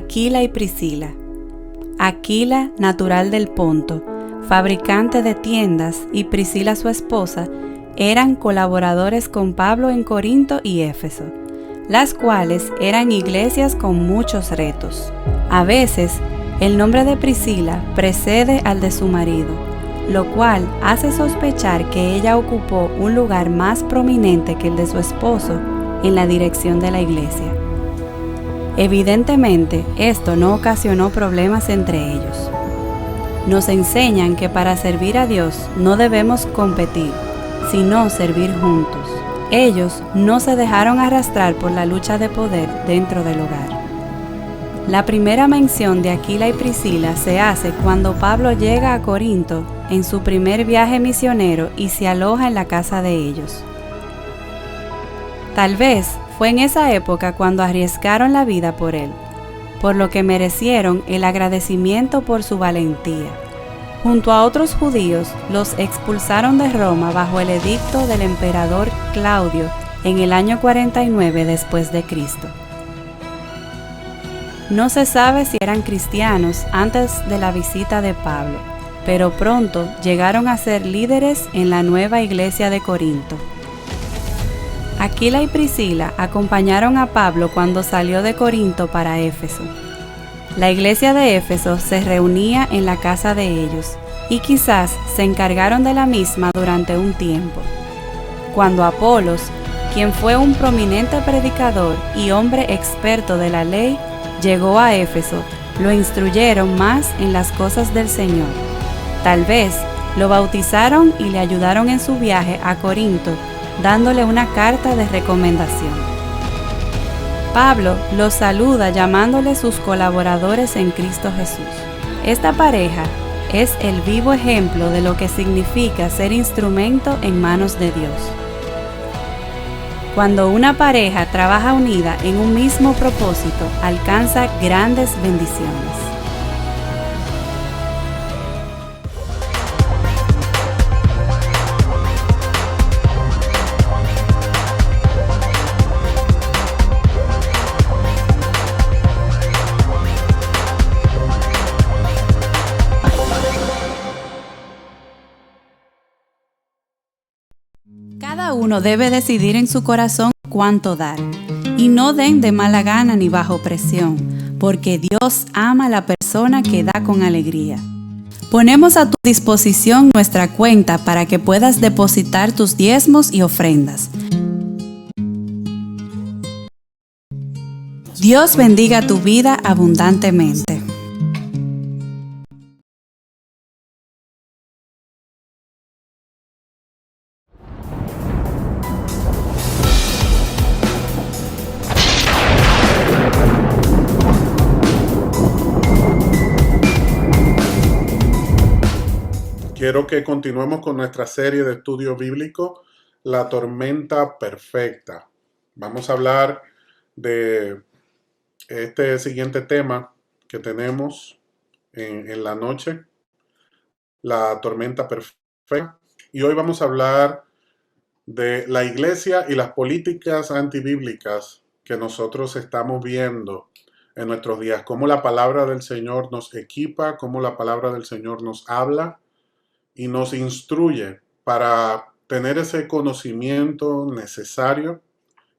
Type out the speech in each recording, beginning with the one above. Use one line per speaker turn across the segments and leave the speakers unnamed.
Aquila y Priscila. Aquila, natural del Ponto, fabricante de tiendas, y Priscila su esposa, eran colaboradores con Pablo en Corinto y Éfeso, las cuales eran iglesias con muchos retos. A veces, el nombre de Priscila precede al de su marido, lo cual hace sospechar que ella ocupó un lugar más prominente que el de su esposo en la dirección de la iglesia. Evidentemente, esto no ocasionó problemas entre ellos. Nos enseñan que para servir a Dios no debemos competir, sino servir juntos. Ellos no se dejaron arrastrar por la lucha de poder dentro del hogar. La primera mención de Aquila y Priscila se hace cuando Pablo llega a Corinto en su primer viaje misionero y se aloja en la casa de ellos. Tal vez fue en esa época cuando arriesgaron la vida por él, por lo que merecieron el agradecimiento por su valentía. Junto a otros judíos, los expulsaron de Roma bajo el edicto del emperador Claudio en el año 49 después de Cristo. No se sabe si eran cristianos antes de la visita de Pablo, pero pronto llegaron a ser líderes en la nueva iglesia de Corinto. Aquila y Priscila acompañaron a Pablo cuando salió de Corinto para Éfeso. La iglesia de Éfeso se reunía en la casa de ellos y quizás se encargaron de la misma durante un tiempo. Cuando Apolos, quien fue un prominente predicador y hombre experto de la ley, llegó a Éfeso, lo instruyeron más en las cosas del Señor. Tal vez lo bautizaron y le ayudaron en su viaje a Corinto, dándole una carta de recomendación. Pablo los saluda llamándole sus colaboradores en Cristo Jesús. Esta pareja es el vivo ejemplo de lo que significa ser instrumento en manos de Dios. Cuando una pareja trabaja unida en un mismo propósito, alcanza grandes bendiciones. Cada uno debe decidir en su corazón cuánto dar, y no den de mala gana ni bajo presión, porque Dios ama a la persona que da con alegría. Ponemos a tu disposición nuestra cuenta para que puedas depositar tus diezmos y ofrendas. Dios bendiga tu vida abundantemente.
Quiero que continuemos con nuestra serie de estudio bíblico, La tormenta perfecta. Vamos a hablar de este siguiente tema que tenemos en la noche, la tormenta perfecta. Y hoy vamos a hablar de la iglesia y las políticas antibíblicas que nosotros estamos viendo en nuestros días, cómo la palabra del Señor nos equipa, cómo la palabra del Señor nos habla y nos instruye para tener ese conocimiento necesario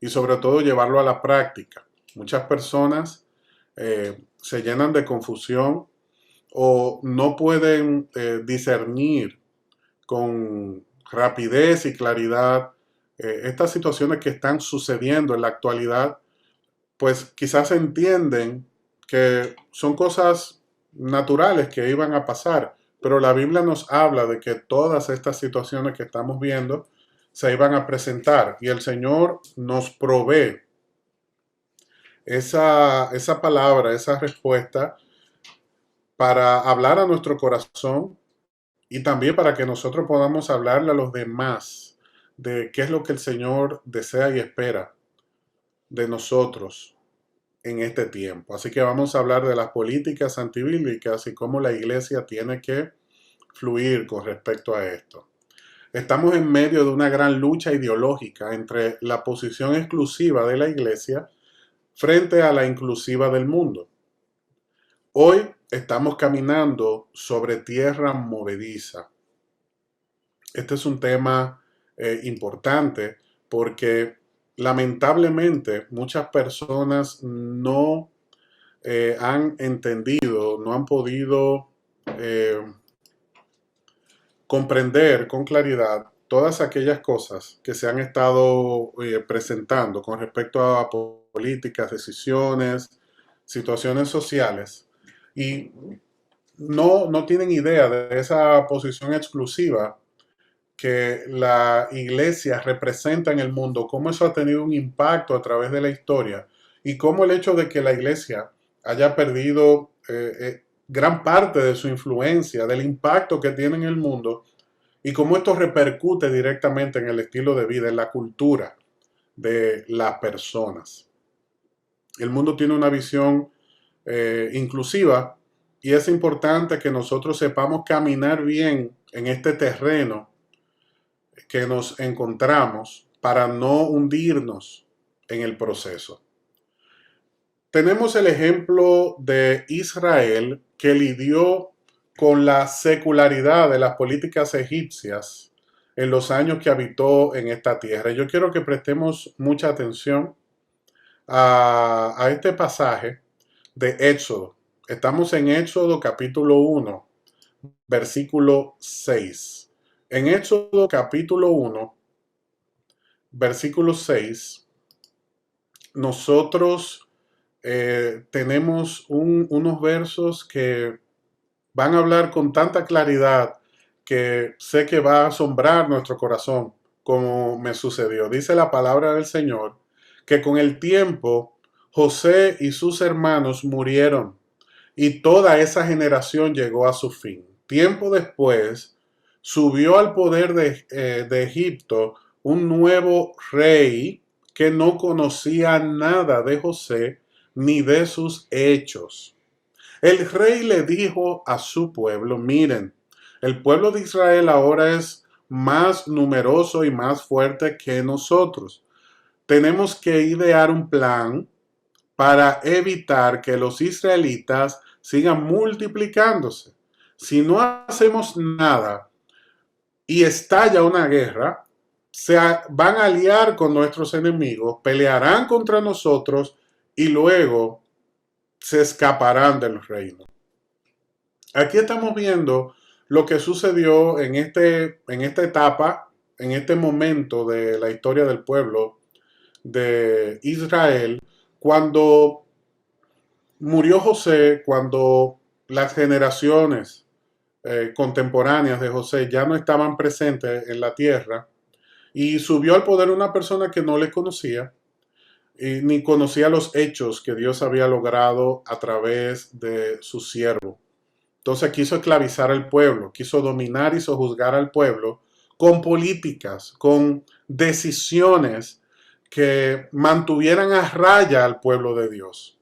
y sobre todo llevarlo a la práctica. Muchas personas se llenan de confusión o no pueden discernir con rapidez y claridad estas situaciones que están sucediendo en la actualidad, pues quizás entienden que son cosas naturales que iban a pasar, pero la Biblia nos habla de que todas estas situaciones que estamos viendo se iban a presentar y el Señor nos provee esa palabra, esa respuesta para hablar a nuestro corazón y también para que nosotros podamos hablarle a los demás de qué es lo que el Señor desea y espera de nosotros en este tiempo. Así que vamos a hablar de las políticas antibíblicas y cómo la iglesia tiene que fluir con respecto a esto. Estamos en medio de una gran lucha ideológica entre la posición exclusiva de la iglesia frente a la inclusiva del mundo. Hoy estamos caminando sobre tierra movediza. Este es un tema importante porque lamentablemente muchas personas no han entendido, no han podido eh, comprender con claridad todas aquellas cosas que se han estado presentando con respecto a políticas, decisiones, situaciones sociales y no tienen idea de esa posición exclusiva que la iglesia representa en el mundo, cómo eso ha tenido un impacto a través de la historia y cómo el hecho de que la iglesia haya perdido gran parte de su influencia, del impacto que tiene en el mundo y cómo esto repercute directamente en el estilo de vida, en la cultura de las personas. El mundo tiene una visión inclusiva y es importante que nosotros sepamos caminar bien en este terreno que nos encontramos para no hundirnos en el proceso. Tenemos el ejemplo de Israel que lidió con la secularidad de las políticas egipcias en los años que habitó en esta tierra. Yo quiero que prestemos mucha atención a este pasaje de Éxodo. Estamos en Éxodo capítulo 1, versículo 6. En Éxodo capítulo 1, versículo 6, nosotros tenemos unos versos que van a hablar con tanta claridad que sé que va a asombrar nuestro corazón, como me sucedió. Dice la palabra del Señor que con el tiempo José y sus hermanos murieron y toda esa generación llegó a su fin. Tiempo después subió al poder de Egipto un nuevo rey que no conocía nada de José ni de sus hechos. El rey le dijo a su pueblo, miren, el pueblo de Israel ahora es más numeroso y más fuerte que nosotros. Tenemos que idear un plan para evitar que los israelitas sigan multiplicándose. Si no hacemos nada y estalla una guerra, se van a aliar con nuestros enemigos, pelearán contra nosotros y luego se escaparán del reino. Aquí estamos viendo lo que sucedió en esta etapa, en este momento de la historia del pueblo de Israel, cuando murió José, cuando las generaciones contemporáneas de José ya no estaban presentes en la tierra y subió al poder una persona que no le conocía ni conocía los hechos que Dios había logrado a través de su siervo. Entonces quiso esclavizar al pueblo, quiso dominar y sojuzgar al pueblo con políticas, con decisiones que mantuvieran a raya al pueblo de Dios.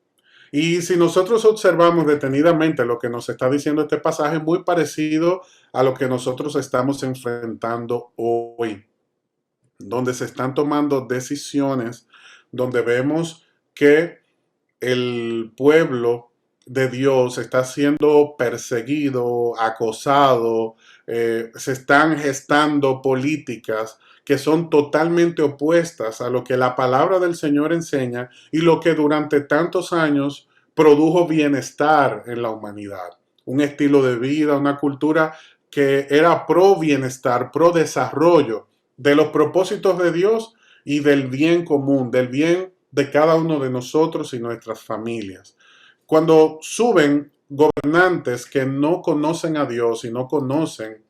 Y si nosotros observamos detenidamente lo que nos está diciendo este pasaje, es muy parecido a lo que nosotros estamos enfrentando hoy, donde se están tomando decisiones, donde vemos que el pueblo de Dios está siendo perseguido, acosado, se están gestando políticas que son totalmente opuestas a lo que la palabra del Señor enseña y lo que durante tantos años produjo bienestar en la humanidad. Un estilo de vida, una cultura que era pro bienestar, pro desarrollo de los propósitos de Dios y del bien común, del bien de cada uno de nosotros y nuestras familias. Cuando suben gobernantes que no conocen a Dios y no conocen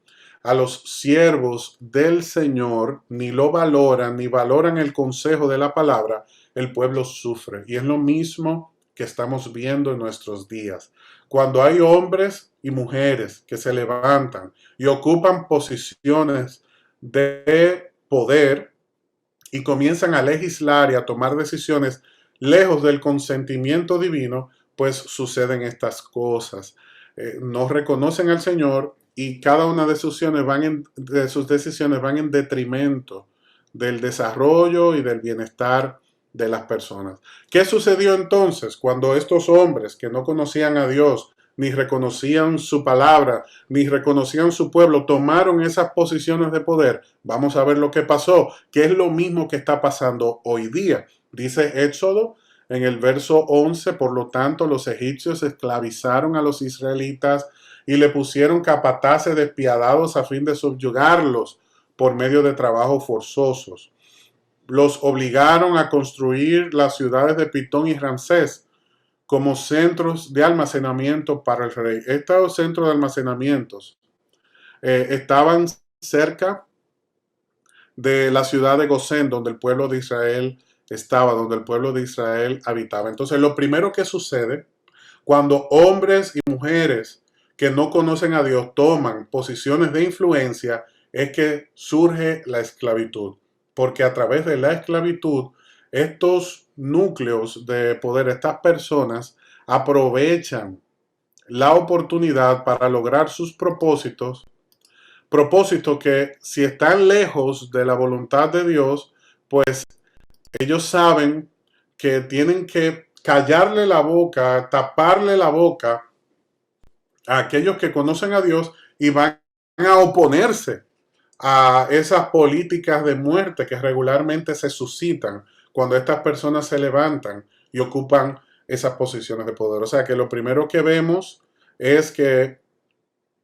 a los siervos del Señor, ni lo valoran, ni valoran el consejo de la palabra, el pueblo sufre. Y es lo mismo que estamos viendo en nuestros días. Cuando hay hombres y mujeres que se levantan y ocupan posiciones de poder y comienzan a legislar y a tomar decisiones lejos del consentimiento divino, pues suceden estas cosas. No reconocen al Señor y cada una de sus decisiones van en detrimento del desarrollo y del bienestar de las personas. ¿Qué sucedió entonces cuando estos hombres que no conocían a Dios ni reconocían su palabra, ni reconocían su pueblo, tomaron esas posiciones de poder. Vamos a ver lo que pasó, que es lo mismo que está pasando hoy día. Dice Éxodo en el verso 11, por lo tanto los egipcios esclavizaron a los israelitas y le pusieron capataces despiadados a fin de subyugarlos por medio de trabajos forzosos. Los obligaron a construir las ciudades de Pitón y Ramsés como centros de almacenamiento para el rey. Estos centros de almacenamientos estaban cerca de la ciudad de Gosén, donde el pueblo de Israel estaba, donde el pueblo de Israel habitaba. Entonces, lo primero que sucede cuando hombres y mujeres que no conocen a Dios toman posiciones de influencia es que surge la esclavitud, porque a través de la esclavitud estos núcleos de poder, estas personas aprovechan la oportunidad para lograr sus propósitos que si están lejos de la voluntad de Dios, pues ellos saben que tienen que callarle la boca, taparle la boca a aquellos que conocen a Dios y van a oponerse a esas políticas de muerte que regularmente se suscitan cuando estas personas se levantan y ocupan esas posiciones de poder. O sea que lo primero que vemos es que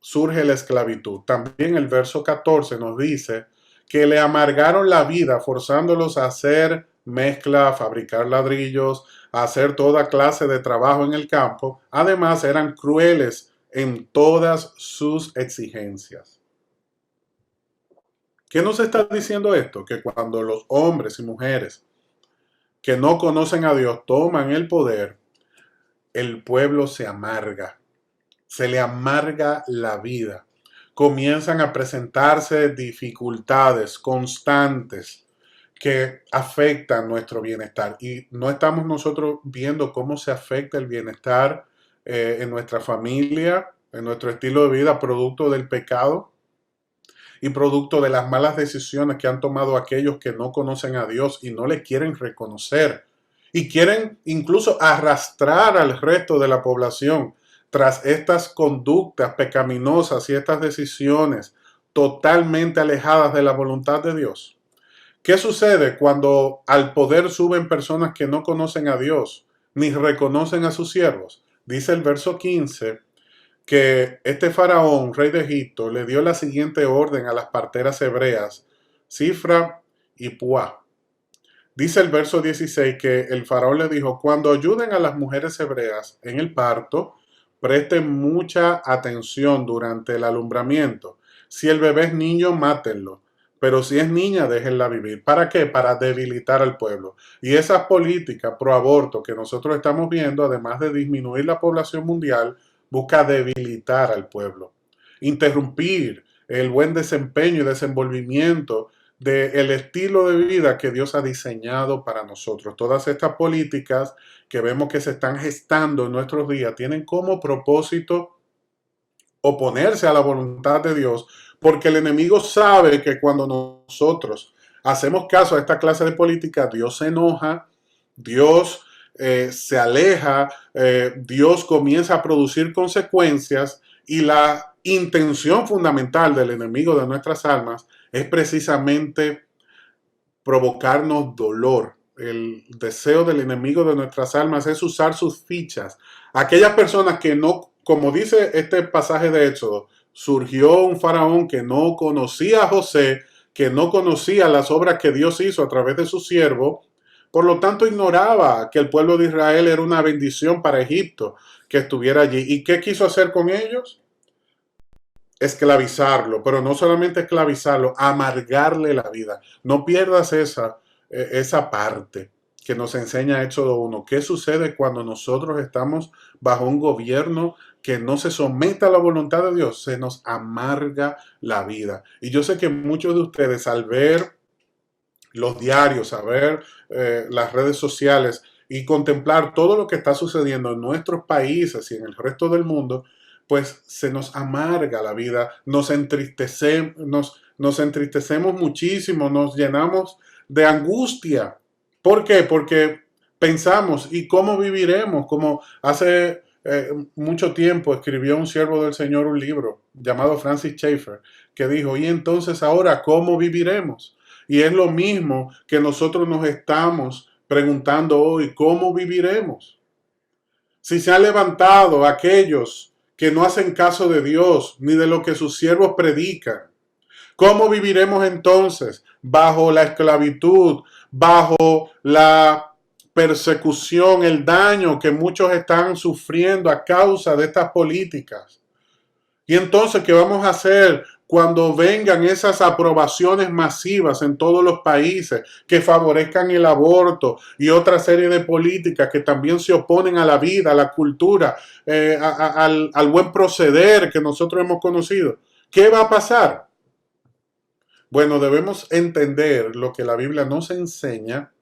surge la esclavitud. También el verso 14 nos dice que le amargaron la vida forzándolos a hacer mezcla, a fabricar ladrillos, a hacer toda clase de trabajo en el campo. Además eran crueles en todas sus exigencias. ¿Qué nos está diciendo esto? Que cuando los hombres y mujeres que no conocen a Dios toman el poder, el pueblo se amarga, se le amarga la vida. Comienzan a presentarse dificultades constantes que afectan nuestro bienestar. Y no estamos nosotros viendo cómo se afecta el bienestar en nuestra familia, en nuestro estilo de vida, producto del pecado y producto de las malas decisiones que han tomado aquellos que no conocen a Dios y no le quieren reconocer y quieren incluso arrastrar al resto de la población tras estas conductas pecaminosas y estas decisiones totalmente alejadas de la voluntad de Dios. ¿Qué sucede cuando al poder suben personas que no conocen a Dios ni reconocen a sus siervos? Dice el verso 15 que este faraón, rey de Egipto, le dio la siguiente orden a las parteras hebreas, Cifra y Puá. Dice el verso 16 que el faraón le dijo, cuando ayuden a las mujeres hebreas en el parto, presten mucha atención durante el alumbramiento. Si el bebé es niño, mátenlo. Pero si es niña, déjenla vivir. ¿Para qué? Para debilitar al pueblo. Y esas políticas pro aborto que nosotros estamos viendo, además de disminuir la población mundial, busca debilitar al pueblo, interrumpir el buen desempeño y desenvolvimiento del estilo de vida que Dios ha diseñado para nosotros. Todas estas políticas que vemos que se están gestando en nuestros días tienen como propósito oponerse a la voluntad de Dios, porque el enemigo sabe que cuando nosotros hacemos caso a esta clase de política, Dios se enoja, Dios se aleja, Dios comienza a producir consecuencias y la intención fundamental del enemigo de nuestras almas es precisamente provocarnos dolor. El deseo del enemigo de nuestras almas es usar sus fichas. Aquellas personas que no, como dice este pasaje de Éxodo, surgió un faraón que no conocía a José, que no conocía las obras que Dios hizo a través de su siervo. Por lo tanto, ignoraba que el pueblo de Israel era una bendición para Egipto, que estuviera allí. ¿Y qué quiso hacer con ellos? Esclavizarlo, pero no solamente esclavizarlo, amargarle la vida. No pierdas esa parte que nos enseña Éxodo 1. ¿Qué sucede cuando nosotros estamos bajo un gobierno que no se somete a la voluntad de Dios? Se nos amarga la vida. Y yo sé que muchos de ustedes al ver los diarios, a ver las redes sociales y contemplar todo lo que está sucediendo en nuestros países y en el resto del mundo, pues se nos amarga la vida, nos entristecemos muchísimo, nos llenamos de angustia. ¿Por qué? Porque pensamos, ¿y cómo viviremos? Como hace mucho tiempo escribió un siervo del Señor un libro llamado Francis Schaeffer, que dijo, y entonces ahora, ¿cómo viviremos? Y es lo mismo que nosotros nos estamos preguntando hoy, ¿cómo viviremos? Si se han levantado aquellos que no hacen caso de Dios ni de lo que sus siervos predican, ¿cómo viviremos entonces bajo la esclavitud, bajo la persecución, el daño que muchos están sufriendo a causa de estas políticas? Y entonces, ¿qué vamos a hacer cuando vengan esas aprobaciones masivas en todos los países que favorezcan el aborto y otra serie de políticas que también se oponen a la vida, a la cultura, al buen proceder que nosotros hemos conocido? ¿Qué va a pasar? Bueno, debemos entender lo que la Biblia nos enseña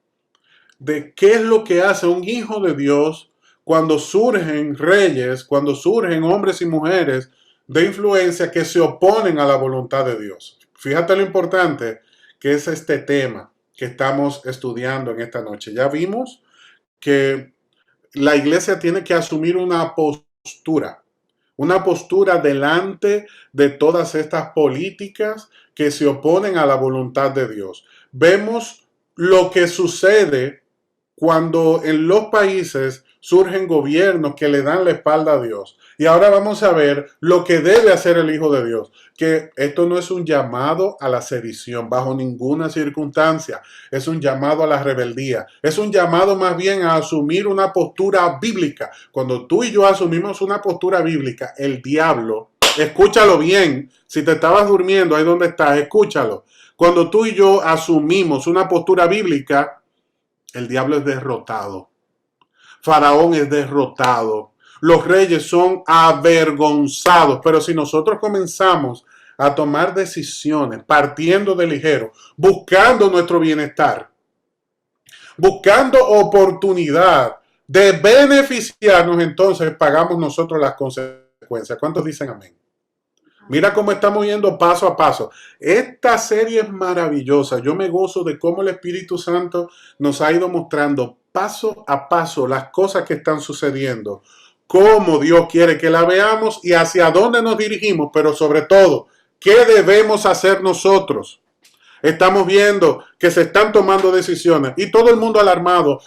de qué es lo que hace un hijo de Dios cuando surgen reyes, cuando surgen hombres y mujeres de influencia que se oponen a la voluntad de Dios. Fíjate lo importante que es este tema que estamos estudiando en esta noche. Ya vimos que la iglesia tiene que asumir una postura delante de todas estas políticas que se oponen a la voluntad de Dios. Vemos lo que sucede cuando en los países surgen gobiernos que le dan la espalda a Dios. Y ahora vamos a ver lo que debe hacer el Hijo de Dios, que esto no es un llamado a la sedición bajo ninguna circunstancia, es un llamado a la rebeldía, es un llamado más bien a asumir una postura bíblica. Cuando tú y yo asumimos una postura bíblica, el diablo, escúchalo bien, si te estabas durmiendo ahí donde estás, escúchalo. Cuando tú y yo asumimos una postura bíblica, el diablo es derrotado. Faraón es derrotado. Los reyes son avergonzados. Pero si nosotros comenzamos a tomar decisiones partiendo de ligero, buscando nuestro bienestar, buscando oportunidad de beneficiarnos, entonces pagamos nosotros las consecuencias. ¿Cuántos dicen amén? Mira cómo estamos yendo paso a paso. Esta serie es maravillosa. Yo me gozo de cómo el Espíritu Santo nos ha ido mostrando paso a paso las cosas que están sucediendo, cómo Dios quiere que la veamos y hacia dónde nos dirigimos, pero sobre todo, ¿qué debemos hacer nosotros? Estamos viendo que se están tomando decisiones y todo el mundo alarmado.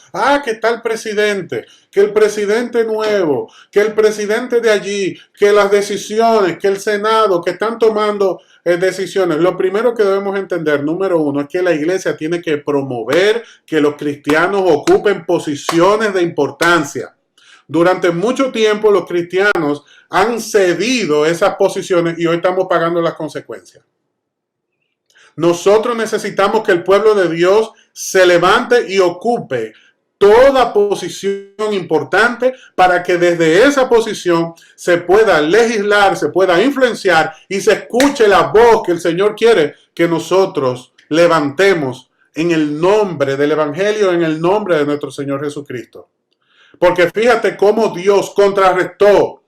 Que está el presidente, que el presidente nuevo, que el presidente de allí, que las decisiones, que el Senado, que están tomando decisiones. Lo primero que debemos entender, número uno, es que la iglesia tiene que promover que los cristianos ocupen posiciones de importancia. Durante mucho tiempo los cristianos han cedido esas posiciones y hoy estamos pagando las consecuencias. Nosotros necesitamos que el pueblo de Dios se levante y ocupe toda posición importante para que desde esa posición se pueda legislar, se pueda influenciar y se escuche la voz que el Señor quiere que nosotros levantemos en el nombre del Evangelio, en el nombre de nuestro Señor Jesucristo. Porque fíjate cómo Dios contrarrestó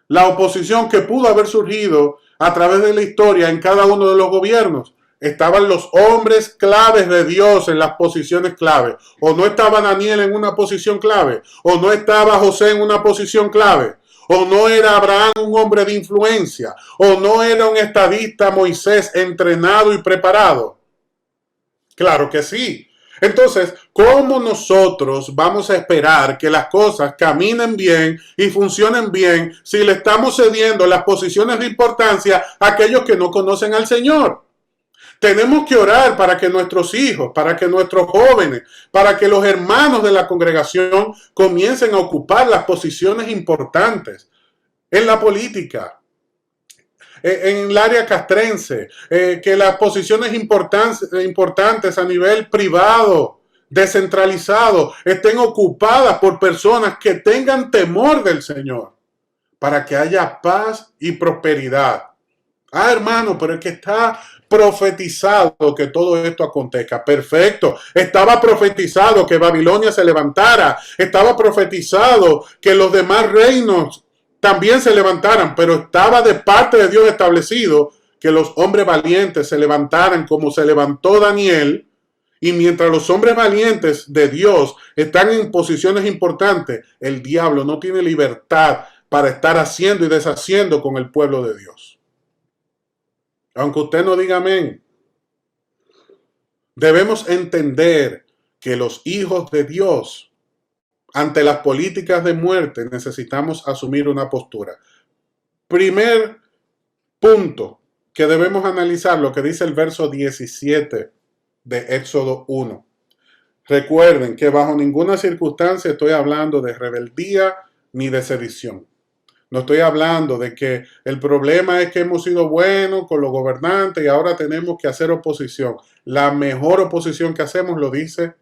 la oposición que pudo haber surgido a través de la historia en cada uno de los gobiernos. Estaban los hombres claves de Dios en las posiciones clave. O no estaba Daniel en una posición clave. O no estaba José en una posición clave. O no era Abraham un hombre de influencia. O no era un estadista Moisés entrenado y preparado. Claro que sí. Entonces, ¿cómo nosotros vamos a esperar que las cosas caminen bien y funcionen bien si le estamos cediendo las posiciones de importancia a aquellos que no conocen al Señor? Tenemos que orar para que nuestros hijos, para que nuestros jóvenes, para que los hermanos de la congregación comiencen a ocupar las posiciones importantes en la política, en el área castrense, que las posiciones importantes a nivel privado, descentralizado, estén ocupadas por personas que tengan temor del Señor, para que haya paz y prosperidad. Hermano, pero es que está profetizado que todo esto acontezca. Perfecto. Estaba profetizado que Babilonia se levantara. Estaba profetizado que los demás reinos también se levantaran, pero estaba de parte de Dios establecido que los hombres valientes se levantaran como se levantó Daniel Y mientras los hombres valientes de Dios están en posiciones importantes, el diablo no tiene libertad para estar haciendo y deshaciendo con el pueblo de Dios. Aunque usted no diga amén, debemos entender que los hijos de Dios, ante las políticas de muerte, necesitamos asumir una postura. Primer punto que debemos analizar, lo que dice el verso 17 de Éxodo 1. Recuerden que bajo ninguna circunstancia estoy hablando de rebeldía ni de sedición. No estoy hablando de que el problema es que hemos sido buenos con los gobernantes y ahora tenemos que hacer oposición. La mejor oposición que hacemos lo dice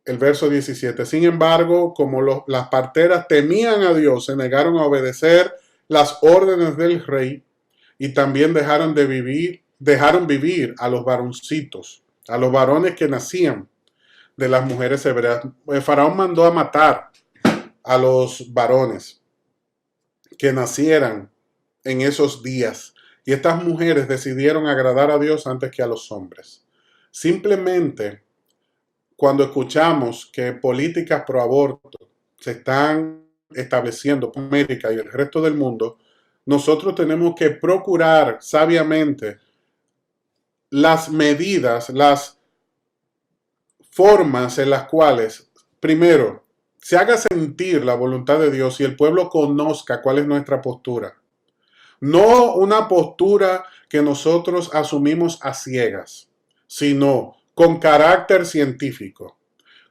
el verso 17. Sin embargo, como las parteras temían a Dios, se negaron a obedecer las órdenes del rey y también dejaron vivir a los varoncitos, a los varones que nacían de las mujeres hebreas. El faraón mandó a matar a los varones que nacieran en esos días. Y estas mujeres decidieron agradar a Dios antes que a los hombres. Simplemente, cuando escuchamos que políticas pro aborto se están estableciendo en América y el resto del mundo, nosotros tenemos que procurar sabiamente las medidas, las formas en las cuales, primero, se haga sentir la voluntad de Dios y el pueblo conozca cuál es nuestra postura. No una postura que nosotros asumimos a ciegas, sino con carácter científico,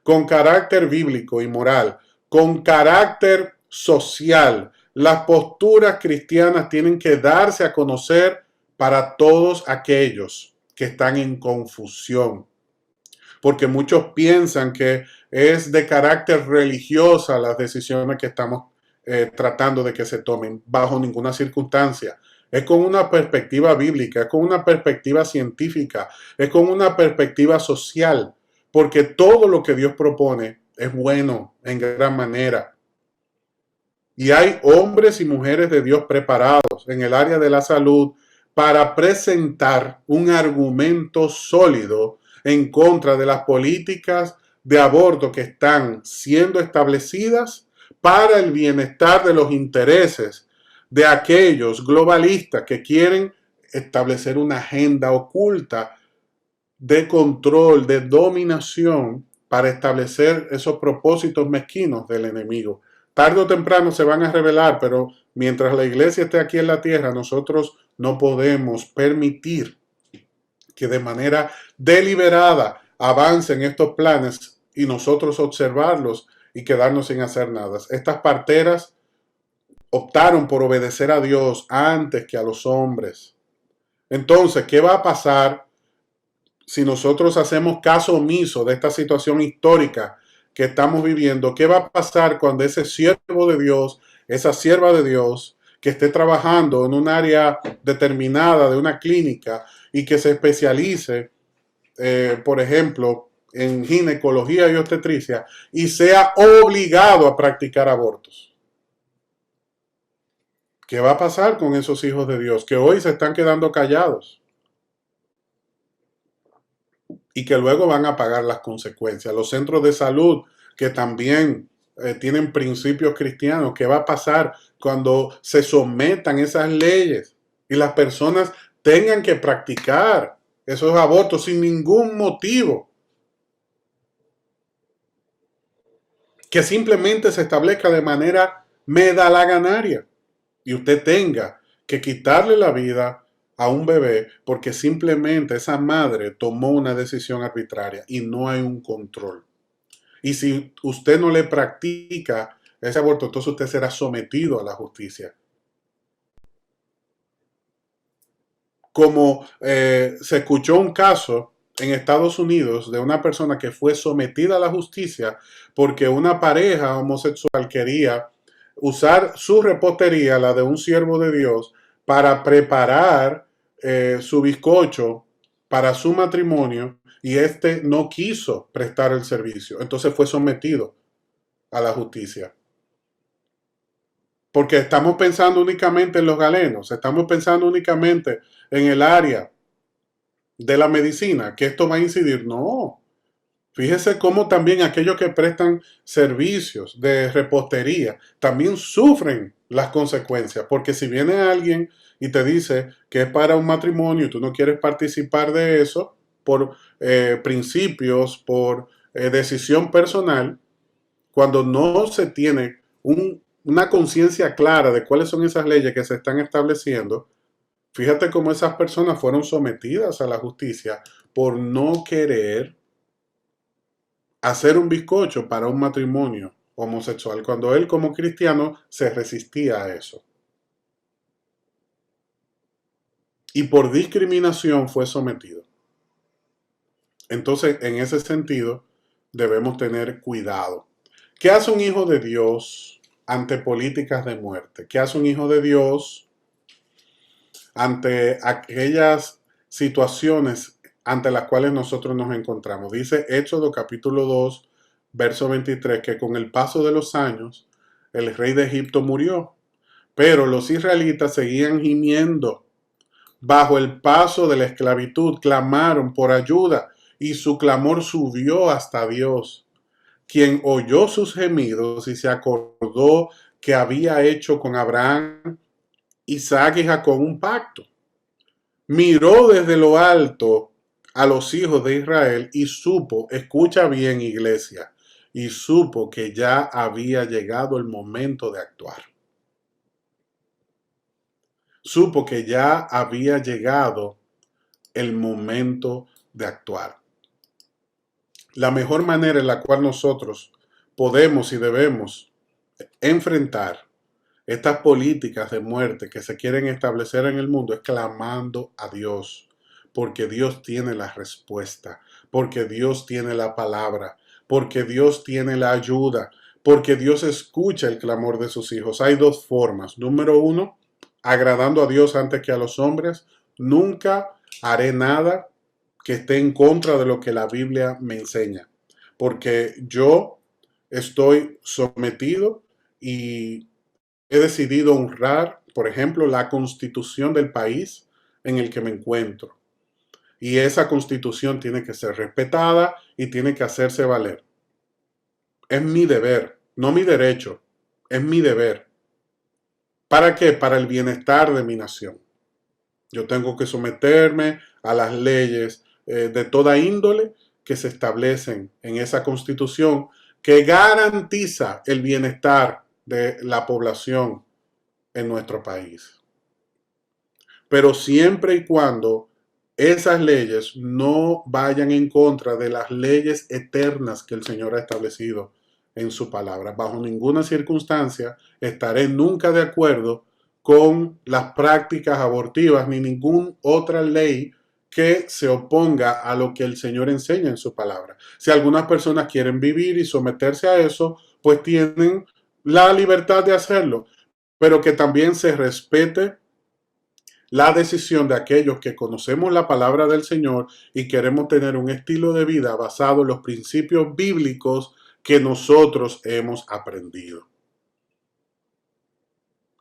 con carácter bíblico y moral, con carácter social. Las posturas cristianas tienen que darse a conocer para todos aquellos que están en confusión. Porque muchos piensan que es de carácter religiosa las decisiones que estamos tratando de que se tomen. Bajo ninguna circunstancia. Es con una perspectiva bíblica, es con una perspectiva científica, es con una perspectiva social. Porque todo lo que Dios propone es bueno en gran manera. Y hay hombres y mujeres de Dios preparados en el área de la salud para presentar un argumento sólido en contra de las políticas de aborto que están siendo establecidas para el bienestar de los intereses de aquellos globalistas que quieren establecer una agenda oculta de control, de dominación, para establecer esos propósitos mezquinos del enemigo. Tarde o temprano se van a revelar, pero mientras la iglesia esté aquí en la tierra, nosotros no podemos permitir que de manera deliberada avancen estos planes y nosotros observarlos y quedarnos sin hacer nada. Estas parteras optaron por obedecer a Dios antes que a los hombres. Entonces, ¿qué va a pasar si nosotros hacemos caso omiso de esta situación histórica que estamos viviendo? ¿Qué va a pasar cuando ese siervo de Dios, esa sierva de Dios, que esté trabajando en un área determinada de una clínica y que se especialice, por ejemplo, en ginecología y obstetricia, y sea obligado a practicar abortos? ¿Qué va a pasar con esos hijos de Dios que hoy se están quedando callados y que luego van a pagar las consecuencias? Los centros de salud que también tienen principios cristianos. ¿Qué va a pasar cuando se sometan esas leyes y las personas tengan que practicar esos abortos sin ningún motivo? Que simplemente se establezca de manera medalaganaria y usted tenga que quitarle la vida a un bebé porque simplemente esa madre tomó una decisión arbitraria y no hay un control. Y si usted no le practica ese aborto, entonces usted será sometido a la justicia. Como se escuchó un caso en Estados Unidos de una persona que fue sometida a la justicia porque una pareja homosexual quería usar su repostería, la de un siervo de Dios, para preparar su bizcocho para su matrimonio, y este no quiso prestar el servicio. Entonces fue sometido a la justicia. Porque estamos pensando únicamente en los galenos, estamos pensando únicamente en el área de la medicina, que esto va a incidir. No, Fíjese cómo también aquellos que prestan servicios de repostería también sufren las consecuencias, porque si viene alguien y te dice que es para un matrimonio y tú no quieres participar de eso por principios, por decisión personal, cuando no se tiene una conciencia clara de cuáles son esas leyes que se están estableciendo, fíjate cómo esas personas fueron sometidas a la justicia por no querer hacer un bizcocho para un matrimonio homosexual, cuando él como cristiano se resistía a eso. Y por discriminación fue sometido. Entonces, en ese sentido, debemos tener cuidado. ¿Qué hace un hijo de Dios ante políticas de muerte? ¿Qué hace un hijo de Dios ante aquellas situaciones ante las cuales nosotros nos encontramos? Dice Éxodo capítulo 2, verso 23, que con el paso de los años el rey de Egipto murió, pero los israelitas seguían gimiendo bajo el paso de la esclavitud, clamaron por ayuda y su clamor subió hasta Dios, quien oyó sus gemidos y se acordó que había hecho con Abraham, Isaac y Jacob un pacto. Miró desde lo alto a los hijos de Israel y supo, escucha bien, iglesia, y supo que ya había llegado el momento de actuar. Supo que ya había llegado el momento de actuar. La mejor manera en la cual nosotros podemos y debemos enfrentar estas políticas de muerte que se quieren establecer en el mundo es clamando a Dios, porque Dios tiene la respuesta, porque Dios tiene la palabra, porque Dios tiene la ayuda, porque Dios escucha el clamor de sus hijos. Hay dos formas. Número uno, agradando a Dios antes que a los hombres. Nunca haré nada que esté en contra de lo que la Biblia me enseña, porque yo estoy sometido y he decidido honrar, por ejemplo, la constitución del país en el que me encuentro. Y esa constitución tiene que ser respetada y tiene que hacerse valer. Es mi deber, no mi derecho, es mi deber. ¿Para qué? Para el bienestar de mi nación. Yo tengo que someterme a las leyes de toda índole que se establecen en esa constitución que garantiza el bienestar de la población en nuestro país. Pero siempre y cuando esas leyes no vayan en contra de las leyes eternas que el Señor ha establecido en su palabra. Bajo ninguna circunstancia estaré nunca de acuerdo con las prácticas abortivas ni ninguna otra ley que se oponga a lo que el Señor enseña en su palabra. Si algunas personas quieren vivir y someterse a eso, pues tienen la libertad de hacerlo, pero que también se respete la decisión de aquellos que conocemos la palabra del Señor y queremos tener un estilo de vida basado en los principios bíblicos que nosotros hemos aprendido.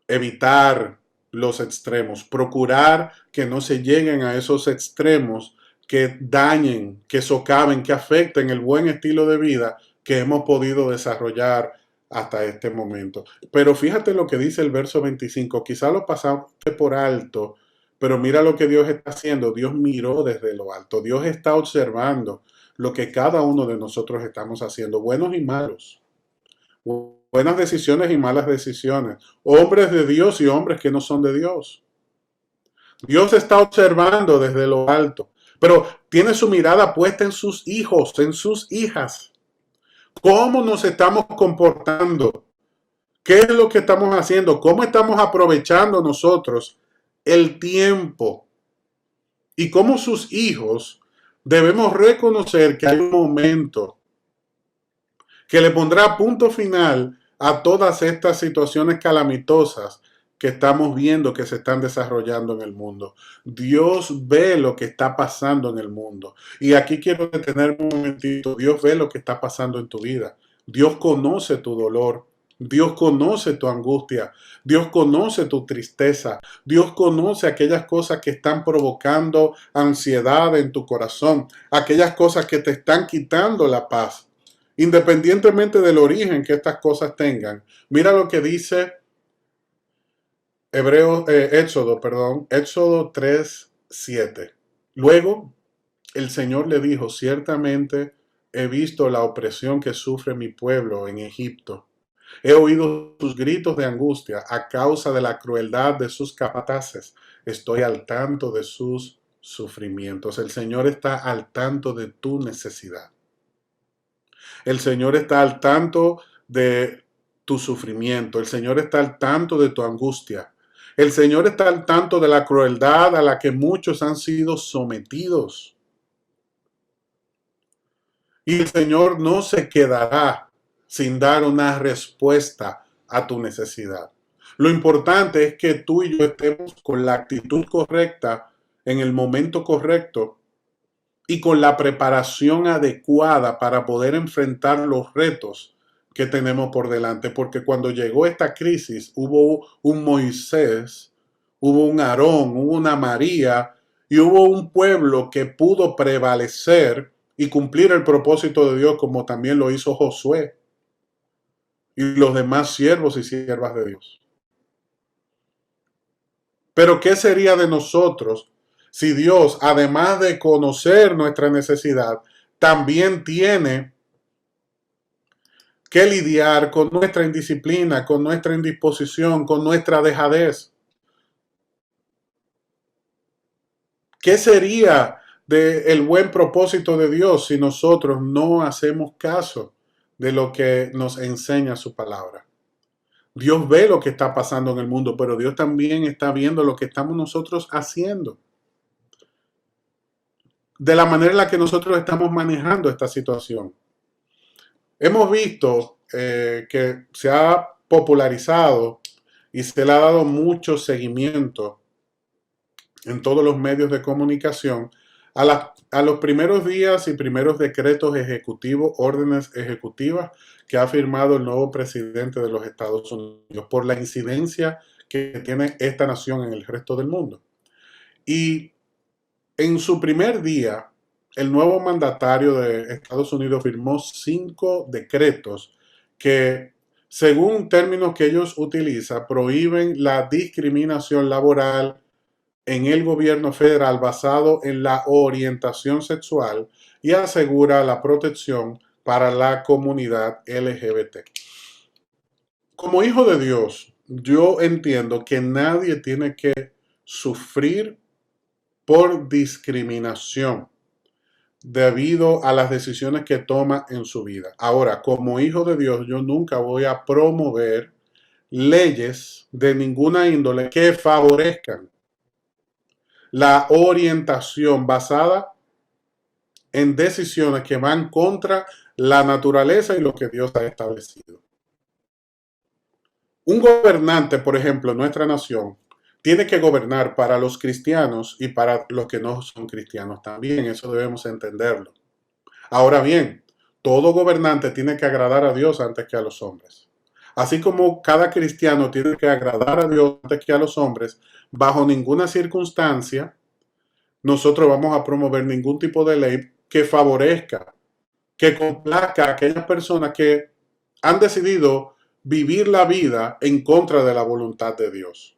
Evitar los extremos, procurar que no se lleguen a esos extremos que dañen, que socaven, que afecten el buen estilo de vida que hemos podido desarrollar hasta este momento. Pero fíjate lo que dice el verso 25, quizá lo pasaste por alto, pero mira lo que Dios está haciendo. Dios miró desde lo alto, Dios está observando lo que cada uno de nosotros estamos haciendo, buenos y malos, buenas decisiones y malas decisiones, hombres de Dios y hombres que no son de Dios. Dios está observando desde lo alto, pero tiene su mirada puesta en sus hijos, en sus hijas. ¿Cómo nos estamos comportando? ¿Qué es lo que estamos haciendo? ¿Cómo estamos aprovechando nosotros el tiempo? Y cómo sus hijos debemos reconocer que hay un momento que le pondrá punto final a todas estas situaciones calamitosas que estamos viendo que se están desarrollando en el mundo. Dios ve lo que está pasando en el mundo. Y aquí quiero detenerme un momentito. Dios ve lo que está pasando en tu vida. Dios conoce tu dolor. Dios conoce tu angustia, Dios conoce tu tristeza, Dios conoce aquellas cosas que están provocando ansiedad en tu corazón, aquellas cosas que te están quitando la paz, independientemente del origen que estas cosas tengan. Mira lo que dice Éxodo 3:7. Luego el Señor le dijo: ciertamente he visto la opresión que sufre mi pueblo en Egipto. He oído sus gritos de angustia a causa de la crueldad de sus capataces. Estoy al tanto de sus sufrimientos. El Señor está al tanto de tu necesidad. El Señor está al tanto de tu sufrimiento. El Señor está al tanto de tu angustia. El Señor está al tanto de la crueldad a la que muchos han sido sometidos. Y el Señor no se quedará sin dar una respuesta a tu necesidad. Lo importante es que tú y yo estemos con la actitud correcta en el momento correcto y con la preparación adecuada para poder enfrentar los retos que tenemos por delante. Porque cuando llegó esta crisis, hubo un Moisés, hubo un Aarón, hubo una María y hubo un pueblo que pudo prevalecer y cumplir el propósito de Dios, como también lo hizo Josué y los demás siervos y siervas de Dios. Pero ¿qué sería de nosotros si Dios, además de conocer nuestra necesidad, también tiene que lidiar con nuestra indisciplina, con nuestra indisposición, con nuestra dejadez? ¿Qué sería del buen propósito de Dios si nosotros no hacemos caso de lo que nos enseña su palabra? Dios ve lo que está pasando en el mundo, pero Dios también está viendo lo que estamos nosotros haciendo, de la manera en la que nosotros estamos manejando esta situación. Hemos visto que se ha popularizado y se le ha dado mucho seguimiento en todos los medios de comunicación a los primeros días y primeros decretos ejecutivos, órdenes ejecutivas que ha firmado el nuevo presidente de los Estados Unidos por la incidencia que tiene esta nación en el resto del mundo. Y en su primer día, el nuevo mandatario de Estados Unidos firmó 5 decretos que, según términos que ellos utilizan, prohíben la discriminación laboral en el gobierno federal basado en la orientación sexual y asegura la protección para la comunidad LGBT. Como hijo de Dios, yo entiendo que nadie tiene que sufrir por discriminación debido a las decisiones que toma en su vida. Ahora, como hijo de Dios, yo nunca voy a promover leyes de ninguna índole que favorezcan la orientación basada en decisiones que van contra la naturaleza y lo que Dios ha establecido. Un gobernante, por ejemplo, en nuestra nación, tiene que gobernar para los cristianos y para los que no son cristianos también. Eso debemos entenderlo. Ahora bien, todo gobernante tiene que agradar a Dios antes que a los hombres. Así como cada cristiano tiene que agradar a Dios antes que a los hombres, bajo ninguna circunstancia nosotros vamos a promover ningún tipo de ley que favorezca, que complazca a aquellas personas que han decidido vivir la vida en contra de la voluntad de Dios.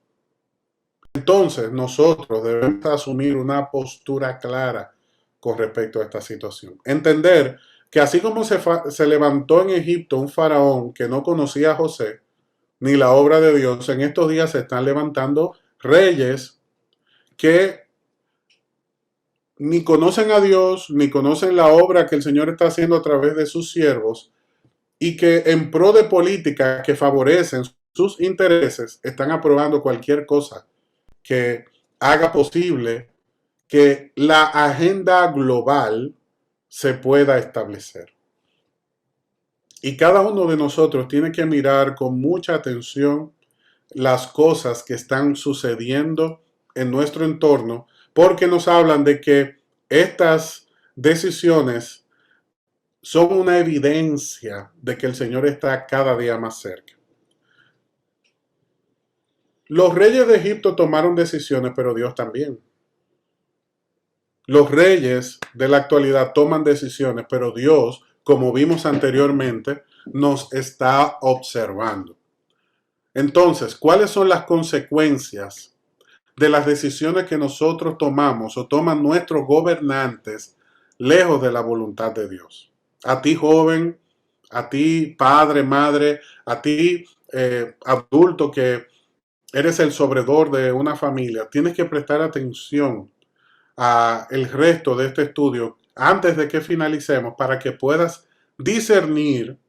Entonces, nosotros debemos asumir una postura clara con respecto a esta situación. Entender que así como se levantó en Egipto un faraón que no conocía a José, ni la obra de Dios, en estos días se están levantando reyes que ni conocen a Dios, ni conocen la obra que el Señor está haciendo a través de sus siervos, y que en pro de políticas que favorecen sus intereses están aprobando cualquier cosa que haga posible que la agenda global se pueda establecer. Y cada uno de nosotros tiene que mirar con mucha atención las cosas que están sucediendo en nuestro entorno, porque nos hablan de que estas decisiones son una evidencia de que el Señor está cada día más cerca. Los reyes de Egipto tomaron decisiones, pero Dios también. Los reyes de la actualidad toman decisiones, pero Dios, como vimos anteriormente, nos está observando. Entonces, ¿cuáles son las consecuencias de las decisiones que nosotros tomamos o toman nuestros gobernantes lejos de la voluntad de Dios? A ti, joven, a ti, padre, madre, a ti, adulto que eres el sobredor de una familia, tienes que prestar atención a el resto de este estudio antes de que finalicemos para que puedas discernir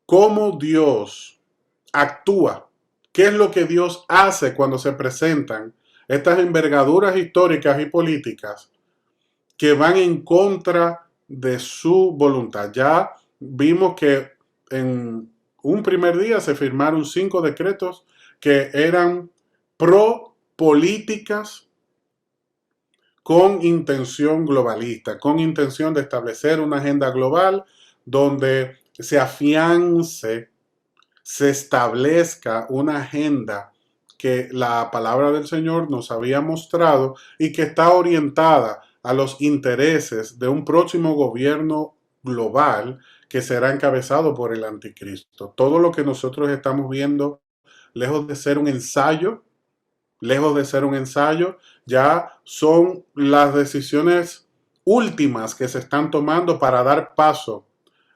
cómo Dios actúa, qué es lo que Dios hace cuando se presentan estas envergaduras históricas y políticas que van en contra de su voluntad. Ya vimos que en un primer día se firmaron 5 decretos que eran pro políticas con intención globalista, con intención de establecer una agenda global donde se afiance, se establezca una agenda que la palabra del Señor nos había mostrado y que está orientada a los intereses de un próximo gobierno global que será encabezado por el anticristo. Todo lo que nosotros estamos viendo, lejos de ser un ensayo, ya son las decisiones últimas que se están tomando para dar paso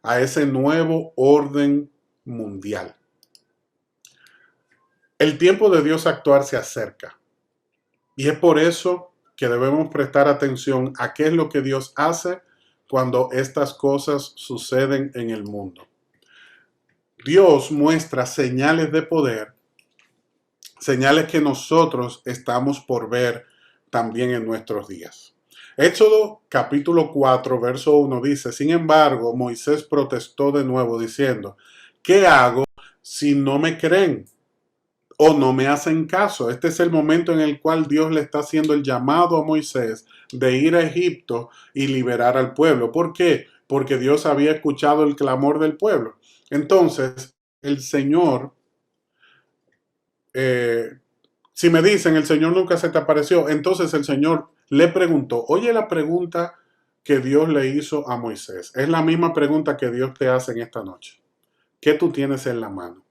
a ese nuevo orden mundial. El tiempo de Dios actuar se acerca y es por eso que debemos prestar atención a qué es lo que Dios hace cuando estas cosas suceden en el mundo. Dios muestra señales de poder, señales que nosotros estamos por ver también en nuestros días. Éxodo capítulo 4, verso 1 dice: sin embargo, Moisés protestó de nuevo diciendo: ¿qué hago si no me creen o no me hacen caso? Este es el momento en el cual Dios le está haciendo el llamado a Moisés de ir a Egipto y liberar al pueblo. ¿Por qué? Porque Dios había escuchado el clamor del pueblo. Entonces, el Señor, si me dicen, el Señor nunca se te apareció, entonces el Señor le preguntó. Oye la pregunta que Dios le hizo a Moisés. Es la misma pregunta que Dios te hace en esta noche. ¿Qué tú tienes en la mano?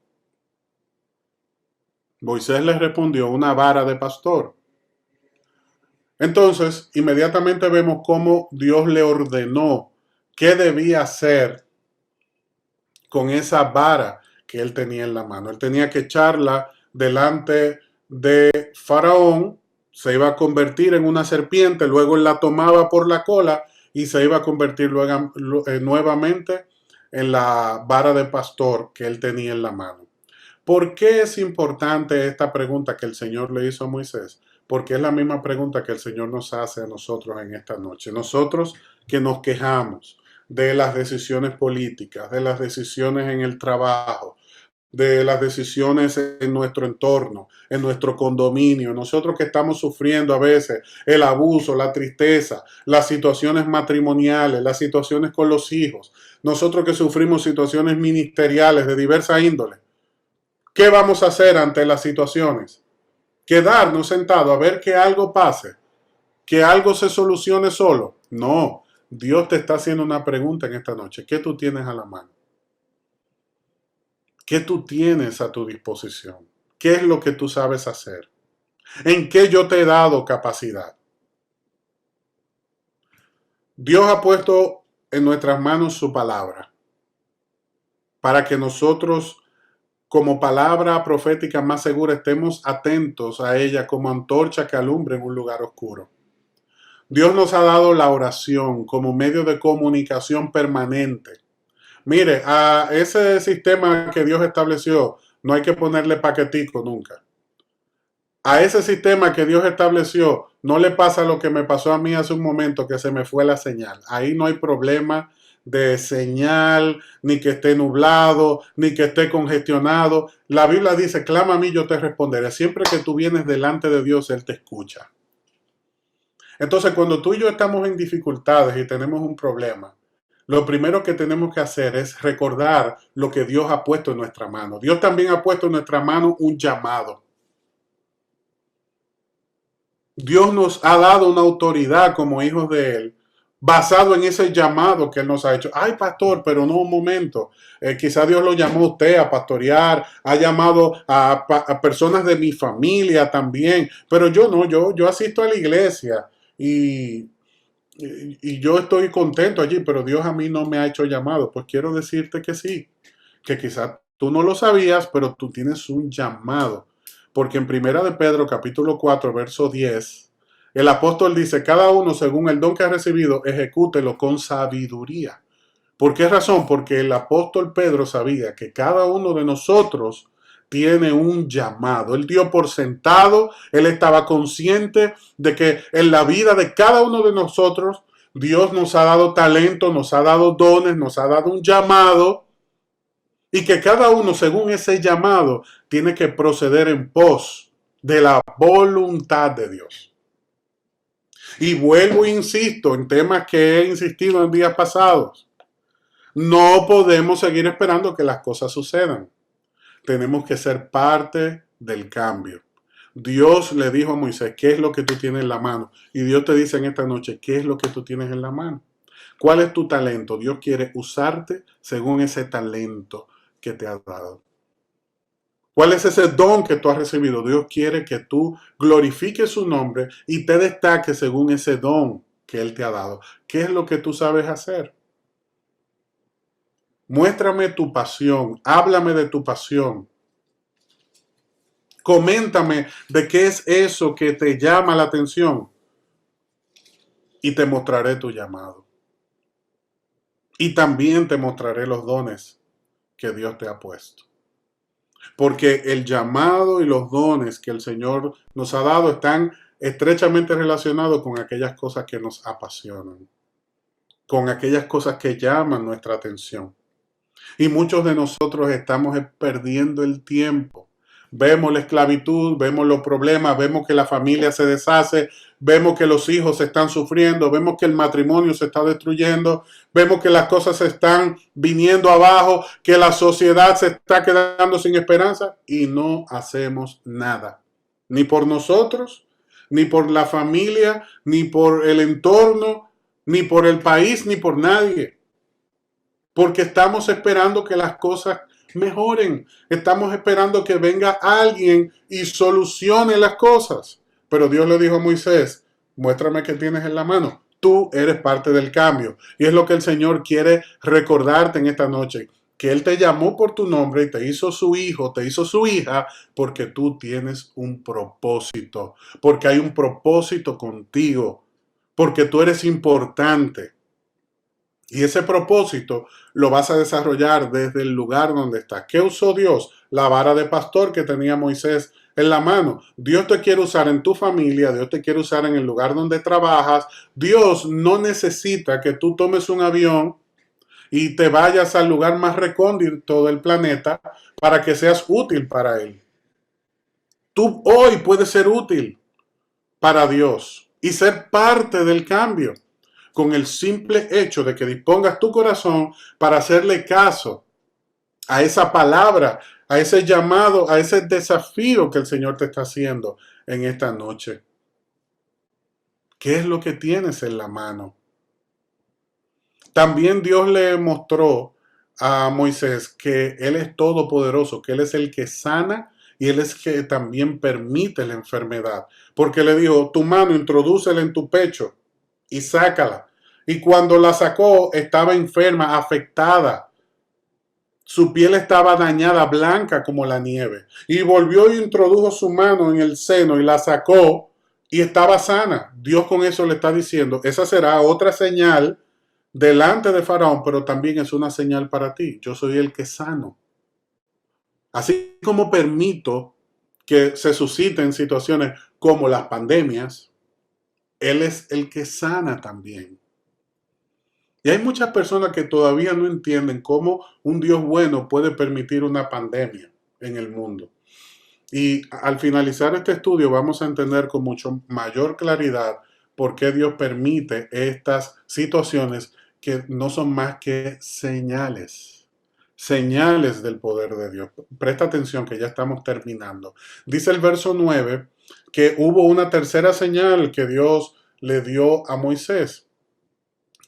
Moisés le respondió: una vara de pastor. Entonces, inmediatamente vemos cómo Dios le ordenó qué debía hacer con esa vara que él tenía en la mano. Él tenía que echarla delante de Faraón, se iba a convertir en una serpiente, luego él la tomaba por la cola y se iba a convertir luego, nuevamente en la vara de pastor que él tenía en la mano. ¿Por qué es importante esta pregunta que el Señor le hizo a Moisés? Porque es la misma pregunta que el Señor nos hace a nosotros en esta noche. Nosotros que nos quejamos de las decisiones políticas, de las decisiones en el trabajo, de las decisiones en nuestro entorno, en nuestro condominio. Nosotros que estamos sufriendo a veces el abuso, la tristeza, las situaciones matrimoniales, las situaciones con los hijos. Nosotros que sufrimos situaciones ministeriales de diversa índole. ¿Qué vamos a hacer ante las situaciones? ¿Quedarnos sentados a ver que algo pase? ¿Que algo se solucione solo? No. Dios te está haciendo una pregunta en esta noche. ¿Qué tú tienes a la mano? ¿Qué tú tienes a tu disposición? ¿Qué es lo que tú sabes hacer? ¿En qué yo te he dado capacidad? Dios ha puesto en nuestras manos su palabra para que nosotros, como palabra profética más segura, estemos atentos a ella como antorcha que alumbra en un lugar oscuro. Dios nos ha dado la oración como medio de comunicación permanente. Mire, a ese sistema que Dios estableció no hay que ponerle paquetico nunca. A ese sistema que Dios estableció no le pasa lo que me pasó a mí hace un momento, que se me fue la señal. Ahí no hay problema de señal, ni que esté nublado, ni que esté congestionado. La Biblia dice: clama a mí, yo te responderé. Siempre que tú vienes delante de Dios, Él te escucha. Entonces, cuando tú y yo estamos en dificultades y tenemos un problema, Lo primero que tenemos que hacer es recordar lo que Dios ha puesto en nuestra mano. Dios también ha puesto en nuestra mano un llamado. Dios nos ha dado una autoridad como hijos de Él, basado en ese llamado que Él nos ha hecho. Ay, pastor, pero no un momento. Quizá Dios lo llamó a usted a pastorear, ha llamado a personas de mi familia también, pero yo no, yo asisto a la iglesia y yo estoy contento allí, pero Dios a mí no me ha hecho llamado. Pues quiero decirte que sí, que quizá tú no lo sabías, pero tú tienes un llamado. Porque en Primera de Pedro, capítulo 4, verso 10, el apóstol dice, cada uno según el don que ha recibido, ejecútelo con sabiduría. ¿Por qué razón? Porque el apóstol Pedro sabía que cada uno de nosotros tiene un llamado. Él dio por sentado, él estaba consciente de que en la vida de cada uno de nosotros, Dios nos ha dado talento, nos ha dado dones, nos ha dado un llamado, y que cada uno, según ese llamado, tiene que proceder en pos de la voluntad de Dios. Y vuelvo e insisto en temas que he insistido en días pasados. No podemos seguir esperando que las cosas sucedan. Tenemos que ser parte del cambio. Dios le dijo a Moisés, ¿qué es lo que tú tienes en la mano? Y Dios te dice en esta noche, ¿qué es lo que tú tienes en la mano? ¿Cuál es tu talento? Dios quiere usarte según ese talento que te ha dado. ¿Cuál es ese don que tú has recibido? Dios quiere que tú glorifiques su nombre y te destaques según ese don que Él te ha dado. ¿Qué es lo que tú sabes hacer? Muéstrame tu pasión, háblame de tu pasión. Coméntame de qué es eso que te llama la atención y te mostraré tu llamado. Y también te mostraré los dones que Dios te ha puesto. Porque el llamado y los dones que el Señor nos ha dado están estrechamente relacionados con aquellas cosas que nos apasionan, con aquellas cosas que llaman nuestra atención. Y muchos de nosotros estamos perdiendo el tiempo. Vemos la esclavitud, vemos los problemas, vemos que la familia se deshace, vemos que los hijos están sufriendo, vemos que el matrimonio se está destruyendo, vemos que las cosas se están viniendo abajo, que la sociedad se está quedando sin esperanza y no hacemos nada. Ni por nosotros, ni por la familia, ni por el entorno, ni por el país, ni por nadie. Porque estamos esperando que las cosas mejoren. Estamos esperando que venga alguien y solucione las cosas. Pero Dios le dijo a Moisés, muéstrame qué tienes en la mano. Tú eres parte del cambio. Y es lo que el Señor quiere recordarte en esta noche. Que Él te llamó por tu nombre y te hizo su hijo, te hizo su hija, porque tú tienes un propósito. Porque hay un propósito contigo. Porque tú eres importante. Y ese propósito lo vas a desarrollar desde el lugar donde estás. ¿Qué usó Dios? La vara de pastor que tenía Moisés en la mano. Dios te quiere usar en tu familia, Dios te quiere usar en el lugar donde trabajas. Dios no necesita que tú tomes un avión y te vayas al lugar más recóndito del planeta para que seas útil para Él. Tú hoy puedes ser útil para Dios y ser parte del cambio, con el simple hecho de que dispongas tu corazón para hacerle caso a esa palabra, a ese llamado, a ese desafío que el Señor te está haciendo en esta noche. ¿Qué es lo que tienes en la mano? También Dios le mostró a Moisés que Él es todopoderoso, que Él es el que sana y Él es el que también permite la enfermedad. Porque le dijo, tu mano introdúcela en tu pecho y sácala. Y cuando la sacó, estaba enferma, afectada. Su piel estaba dañada, blanca como la nieve. Y volvió y introdujo su mano en el seno y la sacó y estaba sana. Dios con eso le está diciendo, esa será otra señal delante de Faraón, pero también es una señal para ti. Yo soy el que sano. Así como permito que se susciten situaciones como las pandemias, Él es el que sana también. Y hay muchas personas que todavía no entienden cómo un Dios bueno puede permitir una pandemia en el mundo. Y al finalizar este estudio vamos a entender con mucho mayor claridad por qué Dios permite estas situaciones que no son más que señales, señales del poder de Dios. Presta atención que ya estamos terminando. Dice el verso 9 que hubo una tercera señal que Dios le dio a Moisés.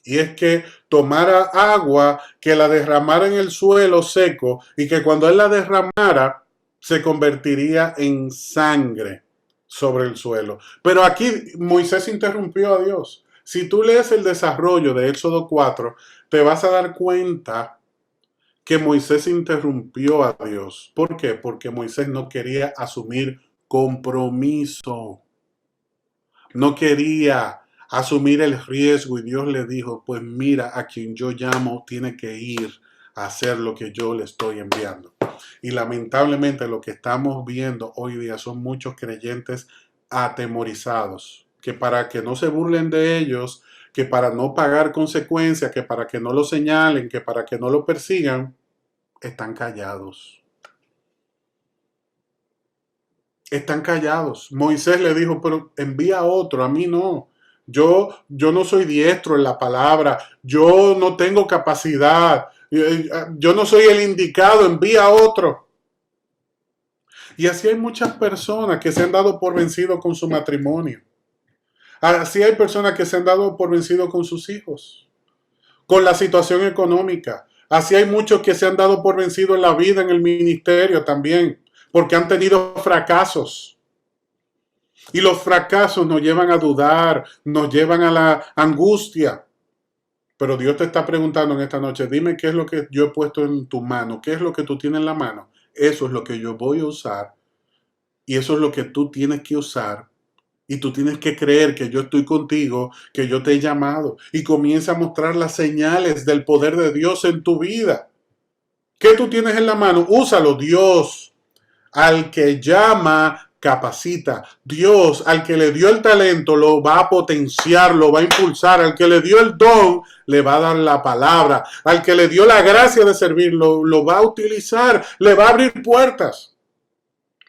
Y es que tomara agua, que la derramara en el suelo seco y que cuando él la derramara se convertiría en sangre sobre el suelo. Pero aquí Moisés interrumpió a Dios. Si tú lees el desarrollo de Éxodo 4, te vas a dar cuenta que Moisés interrumpió a Dios. ¿Por qué? Porque Moisés no quería asumir compromiso. No quería asumir el riesgo y Dios le dijo, pues mira, a quien yo llamo tiene que ir a hacer lo que yo le estoy enviando. Y lamentablemente lo que estamos viendo hoy día son muchos creyentes atemorizados, que para que no se burlen de ellos, que para no pagar consecuencias, que para que no lo señalen, que para que no lo persigan, están callados. Están callados. Moisés le dijo, pero envía a otro, a mí no. Yo no soy diestro en la palabra, yo no tengo capacidad, yo no soy el indicado, envía a otro. Y así hay muchas personas que se han dado por vencido con su matrimonio. Así hay personas que se han dado por vencido con sus hijos, con la situación económica. Así hay muchos que se han dado por vencido en la vida, en el ministerio también, porque han tenido fracasos. Y los fracasos nos llevan a dudar, nos llevan a la angustia. Pero Dios te está preguntando en esta noche, dime qué es lo que yo he puesto en tu mano, qué es lo que tú tienes en la mano. Eso es lo que yo voy a usar y eso es lo que tú tienes que usar. Y tú tienes que creer que yo estoy contigo, que yo te he llamado. Y comienza a mostrar las señales del poder de Dios en tu vida. ¿Qué tú tienes en la mano? Úsalo, Dios. Al que llama, capacita. Dios, al que le dio el talento, lo va a potenciar, lo va a impulsar. Al que le dio el don, le va a dar la palabra. Al que le dio la gracia de servir, lo va a utilizar, le va a abrir puertas.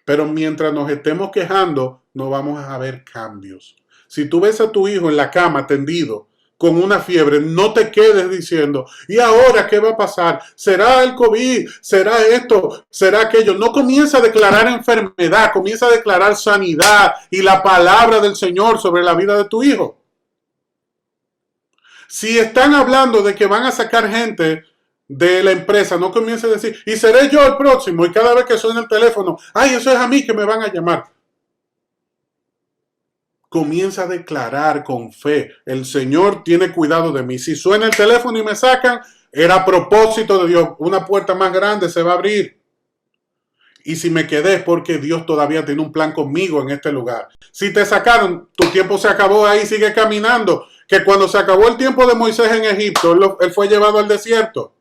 Pero mientras nos estemos quejando, no vamos a ver cambios. Si tú ves a tu hijo en la cama tendido con una fiebre, no te quedes diciendo, ¿y ahora qué va a pasar? ¿Será el COVID? ¿Será esto? ¿Será aquello? No comienza a declarar enfermedad, comienza a declarar sanidad y la palabra del Señor sobre la vida de tu hijo. Si están hablando de que van a sacar gente de la empresa, no comience a decir, y seré yo el próximo, y cada vez que suena el teléfono, ay, eso es a mí que me van a llamar. Comienza a declarar con fe, el Señor tiene cuidado de mí. Si suena el teléfono y me sacan, era a propósito de Dios, una puerta más grande se va a abrir. Y si me quedé es porque Dios todavía tiene un plan conmigo en este lugar. Si te sacaron, tu tiempo se acabó ahí, sigue caminando. Que cuando se acabó el tiempo de Moisés en Egipto, él fue llevado al desierto.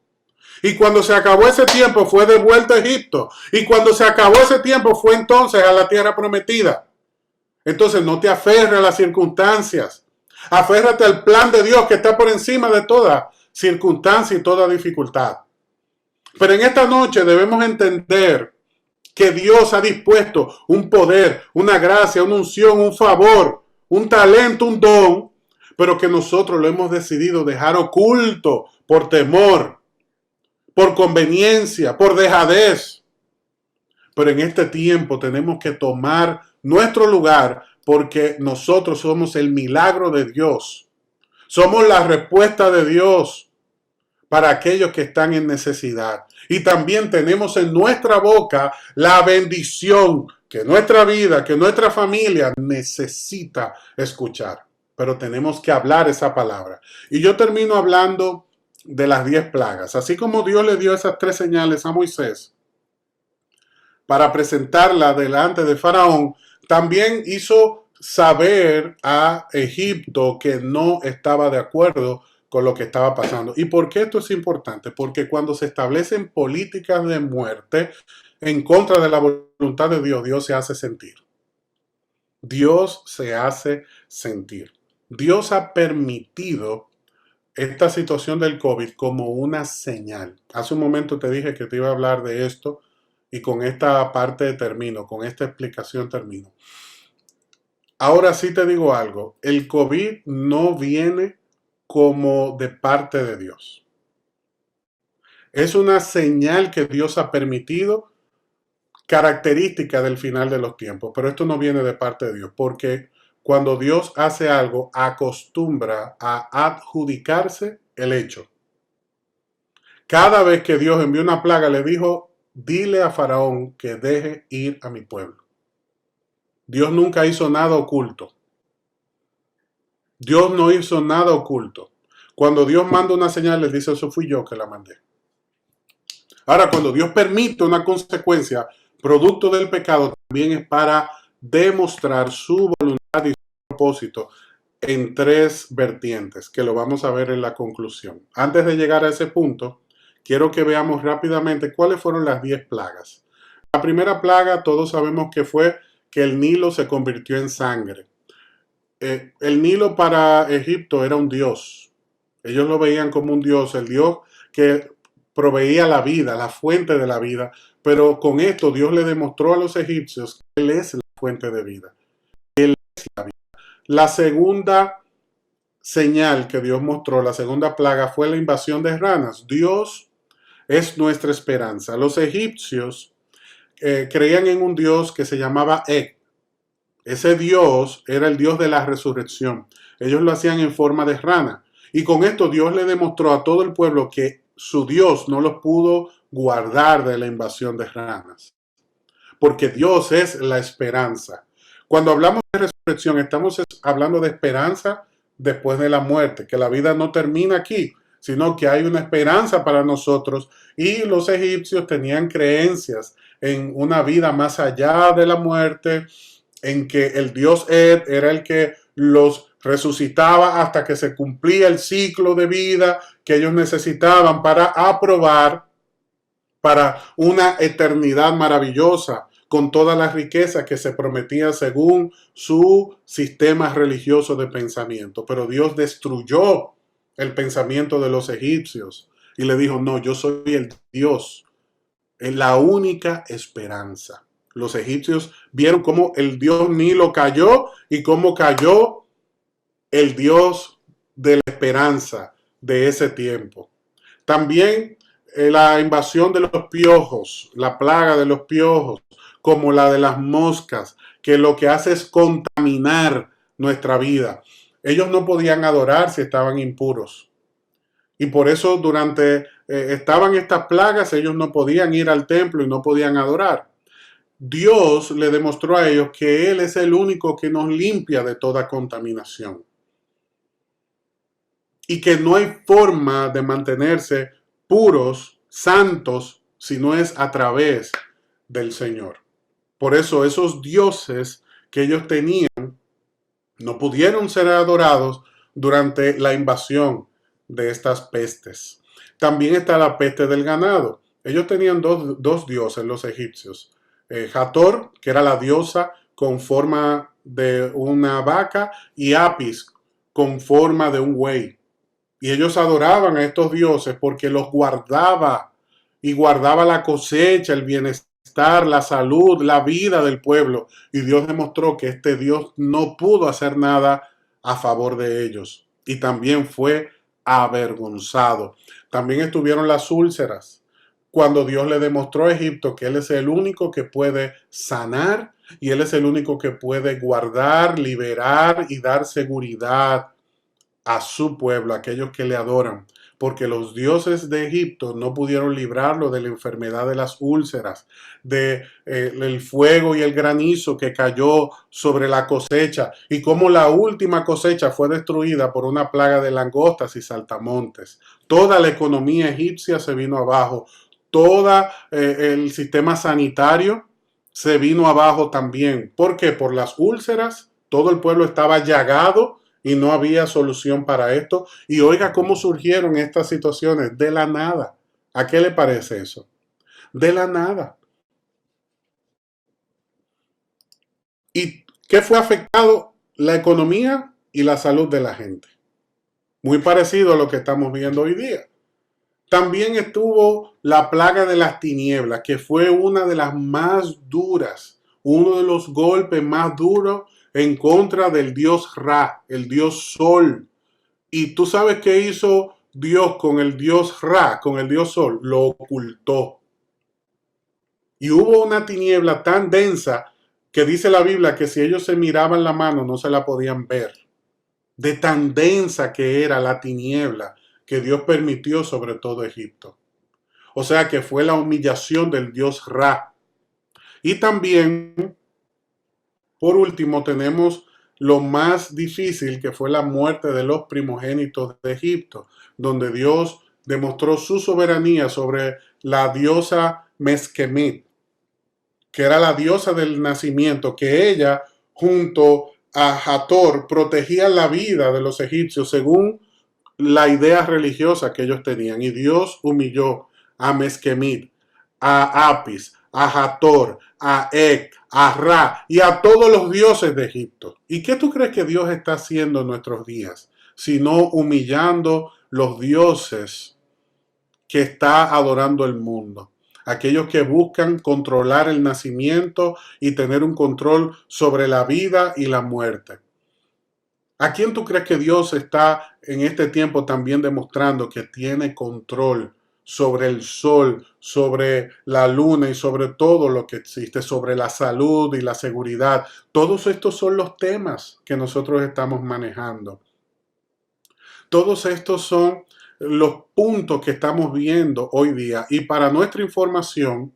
Y cuando se acabó ese tiempo fue devuelto a Egipto. Y cuando se acabó ese tiempo fue entonces a la tierra prometida. Entonces no te aferres a las circunstancias. Aférrate al plan de Dios que está por encima de toda circunstancia y toda dificultad. Pero en esta noche debemos entender que Dios ha dispuesto un poder, una gracia, una unción, un favor, un talento, un don, pero que nosotros lo hemos decidido dejar oculto por temor, por conveniencia, por dejadez. Pero en este tiempo tenemos que tomar nuestro lugar porque nosotros somos el milagro de Dios. Somos la respuesta de Dios para aquellos que están en necesidad. Y también tenemos en nuestra boca la bendición que nuestra vida, que nuestra familia necesita escuchar. Pero tenemos que hablar esa palabra. Y yo termino hablando de las 10 plagas. Así como Dios le dio esas 3 señales a Moisés para presentarla delante de Faraón, también hizo saber a Egipto que no estaba de acuerdo con lo que estaba pasando. ¿Y por qué esto es importante? Porque cuando se establecen políticas de muerte en contra de la voluntad de Dios, Dios se hace sentir. Dios se hace sentir. Dios ha permitido esta situación del COVID como una señal. Hace un momento te dije que te iba a hablar de esto y con esta parte termino, con esta explicación termino. Ahora sí te digo algo, el COVID no viene como de parte de Dios. Es una señal que Dios ha permitido, característica del final de los tiempos, pero esto no viene de parte de Dios, porque cuando Dios hace algo, acostumbra a adjudicarse el hecho. Cada vez que Dios envió una plaga, le dijo, dile a Faraón que deje ir a mi pueblo. Dios nunca hizo nada oculto. Dios no hizo nada oculto. Cuando Dios manda una señal, le dice, eso fui yo que la mandé. Ahora, cuando Dios permite una consecuencia producto del pecado, también es para demostrar su voluntad y su propósito en tres vertientes, que lo vamos a ver en la conclusión. Antes de llegar a ese punto, quiero que veamos rápidamente cuáles fueron las 10 plagas. La primera plaga, todos sabemos que fue que el Nilo se convirtió en sangre. El Nilo para Egipto era un dios. Ellos lo veían como un dios, el dios que proveía la vida, la fuente de la vida. Pero con esto Dios le demostró a los egipcios que Él es la fuente de vida. Él es la vida. La segunda señal que Dios mostró, la segunda plaga, fue la invasión de ranas. Dios es nuestra esperanza. Los egipcios creían en un dios que se llamaba Ek. Ese dios era el dios de la resurrección. Ellos lo hacían en forma de rana. Y con esto Dios le demostró a todo el pueblo que su Dios no los pudo guardar de la invasión de ranas. Porque Dios es la esperanza. Cuando hablamos de resurrección, estamos hablando de esperanza después de la muerte, que la vida no termina aquí, sino que hay una esperanza para nosotros. Y los egipcios tenían creencias en una vida más allá de la muerte, en que el dios Ed era el que los resucitaba hasta que se cumplía el ciclo de vida que ellos necesitaban para aprobar para una eternidad maravillosa con todas las riquezas que se prometían según su sistema religioso de pensamiento. Pero Dios destruyó el pensamiento de los egipcios y le dijo, no, yo soy el Dios, es la única esperanza. Los egipcios vieron cómo el dios Nilo cayó y cómo cayó el Dios de la esperanza de ese tiempo. También la invasión de los piojos, la plaga de los piojos, como la de las moscas, que lo que hace es contaminar nuestra vida. Ellos no podían adorar si estaban impuros. Y por eso durante estaban estas plagas, ellos no podían ir al templo y no podían adorar. Dios le demostró a ellos que Él es el único que nos limpia de toda contaminación. Y que no hay forma de mantenerse puros, santos, si no es a través del Señor. Por eso esos dioses que ellos tenían no pudieron ser adorados durante la invasión de estas pestes. También está la peste del ganado. Ellos tenían dos dioses, los egipcios. Hathor, que era la diosa con forma de una vaca, y Apis, con forma de un buey. Y ellos adoraban a estos dioses porque los guardaba y guardaba la cosecha, el bienestar, la salud, la vida del pueblo. Y Dios demostró que este Dios no pudo hacer nada a favor de ellos. Y también fue avergonzado. También estuvieron las úlceras. Cuando Dios le demostró a Egipto que Él es el único que puede sanar y Él es el único que puede guardar, liberar y dar seguridad a su pueblo, a aquellos que le adoran, porque los dioses de Egipto no pudieron librarlo de la enfermedad de las úlceras, del fuego y el granizo que cayó sobre la cosecha, y cómo la última cosecha fue destruida por una plaga de langostas y saltamontes. Toda la economía egipcia se vino abajo, todo el sistema sanitario se vino abajo también. ¿Por qué? Por las úlceras, todo el pueblo estaba llagado y no había solución para esto. Y oiga cómo surgieron estas situaciones de la nada. ¿A qué le parece eso? De la nada. ¿Y qué fue afectado? La economía y la salud de la gente. Muy parecido a lo que estamos viendo hoy día. También estuvo la plaga de las tinieblas, que fue una de las más duras, uno de los golpes más duros en contra del dios Ra, el dios Sol. Y tú sabes qué hizo Dios con el dios Ra, con el dios Sol, lo ocultó. Y hubo una tiniebla tan densa que dice la Biblia que si ellos se miraban la mano no se la podían ver. De tan densa que era la tiniebla que Dios permitió sobre todo Egipto. O sea que fue la humillación del dios Ra. Y también, por último, tenemos lo más difícil, que fue la muerte de los primogénitos de Egipto, donde Dios demostró su soberanía sobre la diosa Mesquemit, que era la diosa del nacimiento, que ella, junto a Hathor, protegía la vida de los egipcios según la idea religiosa que ellos tenían. Y Dios humilló a Mesquemit, a Apis, a Hathor, a Ek, a Ra y a todos los dioses de Egipto. ¿Y qué tú crees que Dios está haciendo en nuestros días? Sino humillando los dioses que está adorando el mundo. Aquellos que buscan controlar el nacimiento y tener un control sobre la vida y la muerte. ¿A quién tú crees que Dios está en este tiempo también demostrando que tiene control sobre el sol, sobre la luna y sobre todo lo que existe, sobre la salud y la seguridad? Todos estos son los temas que nosotros estamos manejando. Todos estos son los puntos que estamos viendo hoy día. Y para nuestra información,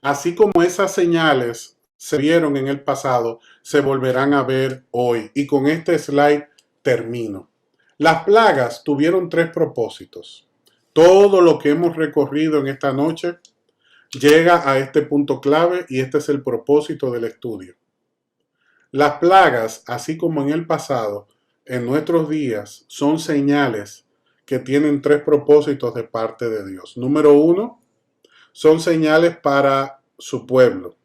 así como esas señales se vieron en el pasado, se volverán a ver hoy. Y con este slide termino. Las plagas tuvieron tres propósitos. Todo lo que hemos recorrido en esta noche llega a este punto clave y este es el propósito del estudio. Las plagas, así como en el pasado, en nuestros días, son señales que tienen tres propósitos de parte de Dios. Número uno, son señales para su pueblo,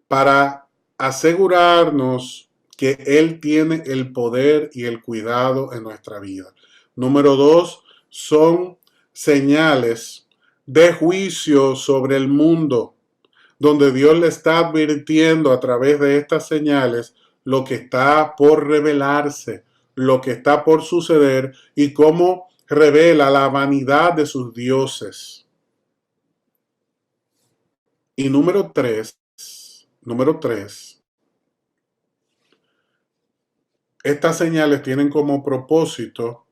para asegurarnos que Él tiene el poder y el cuidado en nuestra vida. Número dos, son señales de juicio sobre el mundo, donde Dios le está advirtiendo a través de estas señales lo que está por revelarse, lo que está por suceder y cómo revela la vanidad de sus dioses. Y número tres, estas señales tienen como propósito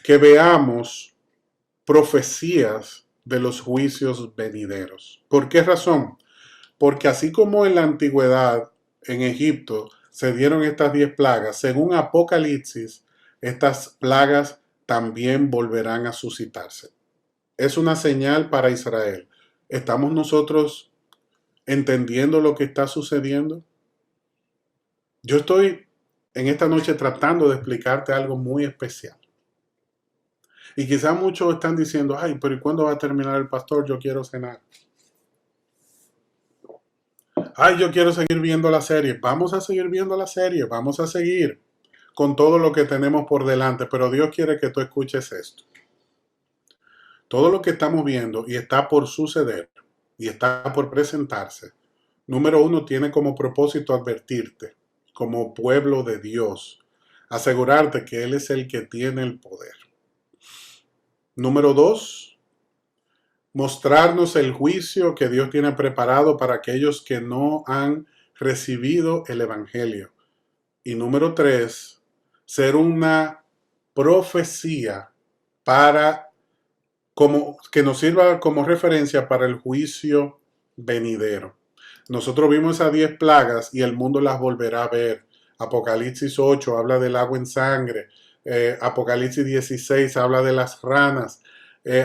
que veamos profecías de los juicios venideros. ¿Por qué razón? Porque así como en la antigüedad, en Egipto, se dieron estas 10 plagas, según Apocalipsis, estas plagas también volverán a suscitarse. Es una señal para Israel. ¿Estamos nosotros entendiendo lo que está sucediendo? Yo estoy en esta noche tratando de explicarte algo muy especial. Y quizás muchos están diciendo, ay, pero ¿y cuándo va a terminar el pastor? Yo quiero cenar. Ay, yo quiero seguir viendo la serie. Vamos a seguir viendo la serie. Vamos a seguir con todo lo que tenemos por delante. Pero Dios quiere que tú escuches esto. Todo lo que estamos viendo y está por suceder y está por presentarse, número uno, tiene como propósito advertirte, como pueblo de Dios, asegurarte que Él es el que tiene el poder. Número dos, mostrarnos el juicio que Dios tiene preparado para aquellos que no han recibido el Evangelio. Y número tres, ser una profecía que nos sirva como referencia para el juicio venidero. Nosotros vimos esas 10 plagas y el mundo las volverá a ver. Apocalipsis 8 habla del agua en sangre. Apocalipsis 16 habla de las ranas.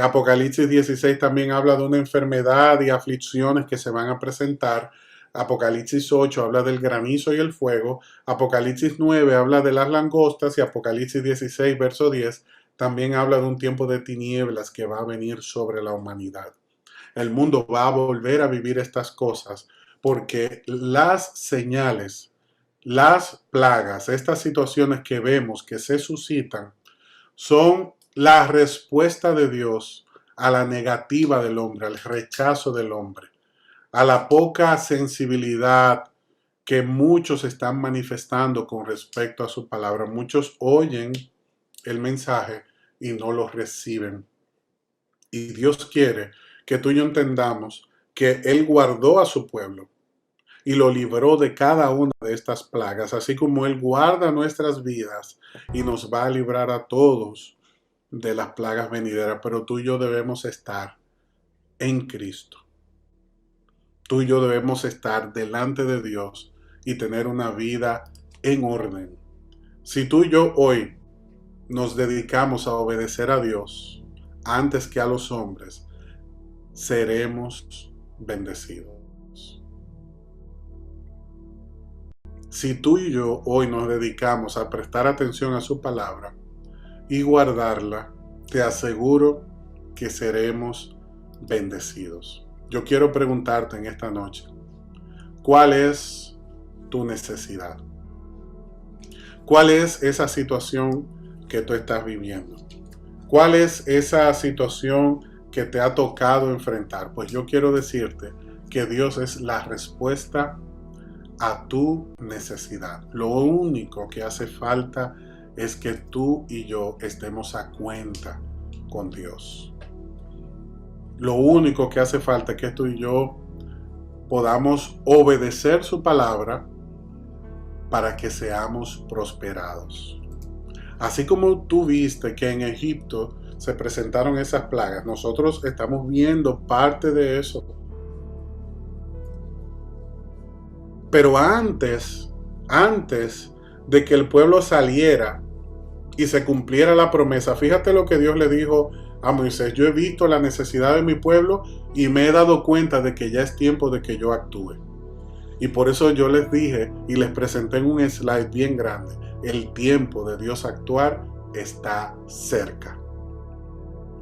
Apocalipsis 16 también habla de una enfermedad y aflicciones que se van a presentar. Apocalipsis 8 habla del granizo y el fuego. Apocalipsis 9 habla de las langostas y Apocalipsis 16, verso 10, también habla de un tiempo de tinieblas que va a venir sobre la humanidad. El mundo va a volver a vivir estas cosas porque las señales, las plagas, estas situaciones que vemos que se suscitan, son la respuesta de Dios a la negativa del hombre, al rechazo del hombre, a la poca sensibilidad que muchos están manifestando con respecto a su palabra. Muchos oyen el mensaje y no lo reciben. Y Dios quiere que tú y yo entendamos que Él guardó a su pueblo y lo libró de cada una de estas plagas, así como Él guarda nuestras vidas y nos va a librar a todos de las plagas venideras. Pero tú y yo debemos estar en Cristo. Tú y yo debemos estar delante de Dios y tener una vida en orden. Si tú y yo hoy nos dedicamos a obedecer a Dios antes que a los hombres, seremos bendecidos. Si tú y yo hoy nos dedicamos a prestar atención a su palabra y guardarla, te aseguro que seremos bendecidos. Yo quiero preguntarte en esta noche, ¿cuál es tu necesidad? ¿Cuál es esa situación que tú estás viviendo? ¿Cuál es esa situación que te ha tocado enfrentar? Pues yo quiero decirte que Dios es la respuesta a tu necesidad. Lo único que hace falta es que tú y yo estemos a cuenta con Dios. Lo único que hace falta es que tú y yo podamos obedecer su palabra para que seamos prosperados. Así como tú viste que en Egipto se presentaron esas plagas, nosotros estamos viendo parte de eso. Pero antes de que el pueblo saliera y se cumpliera la promesa, fíjate lo que Dios le dijo a Moisés: yo he visto la necesidad de mi pueblo y me he dado cuenta de que ya es tiempo de que yo actúe. Y por eso yo les dije y les presenté en un slide bien grande: el tiempo de Dios actuar está cerca.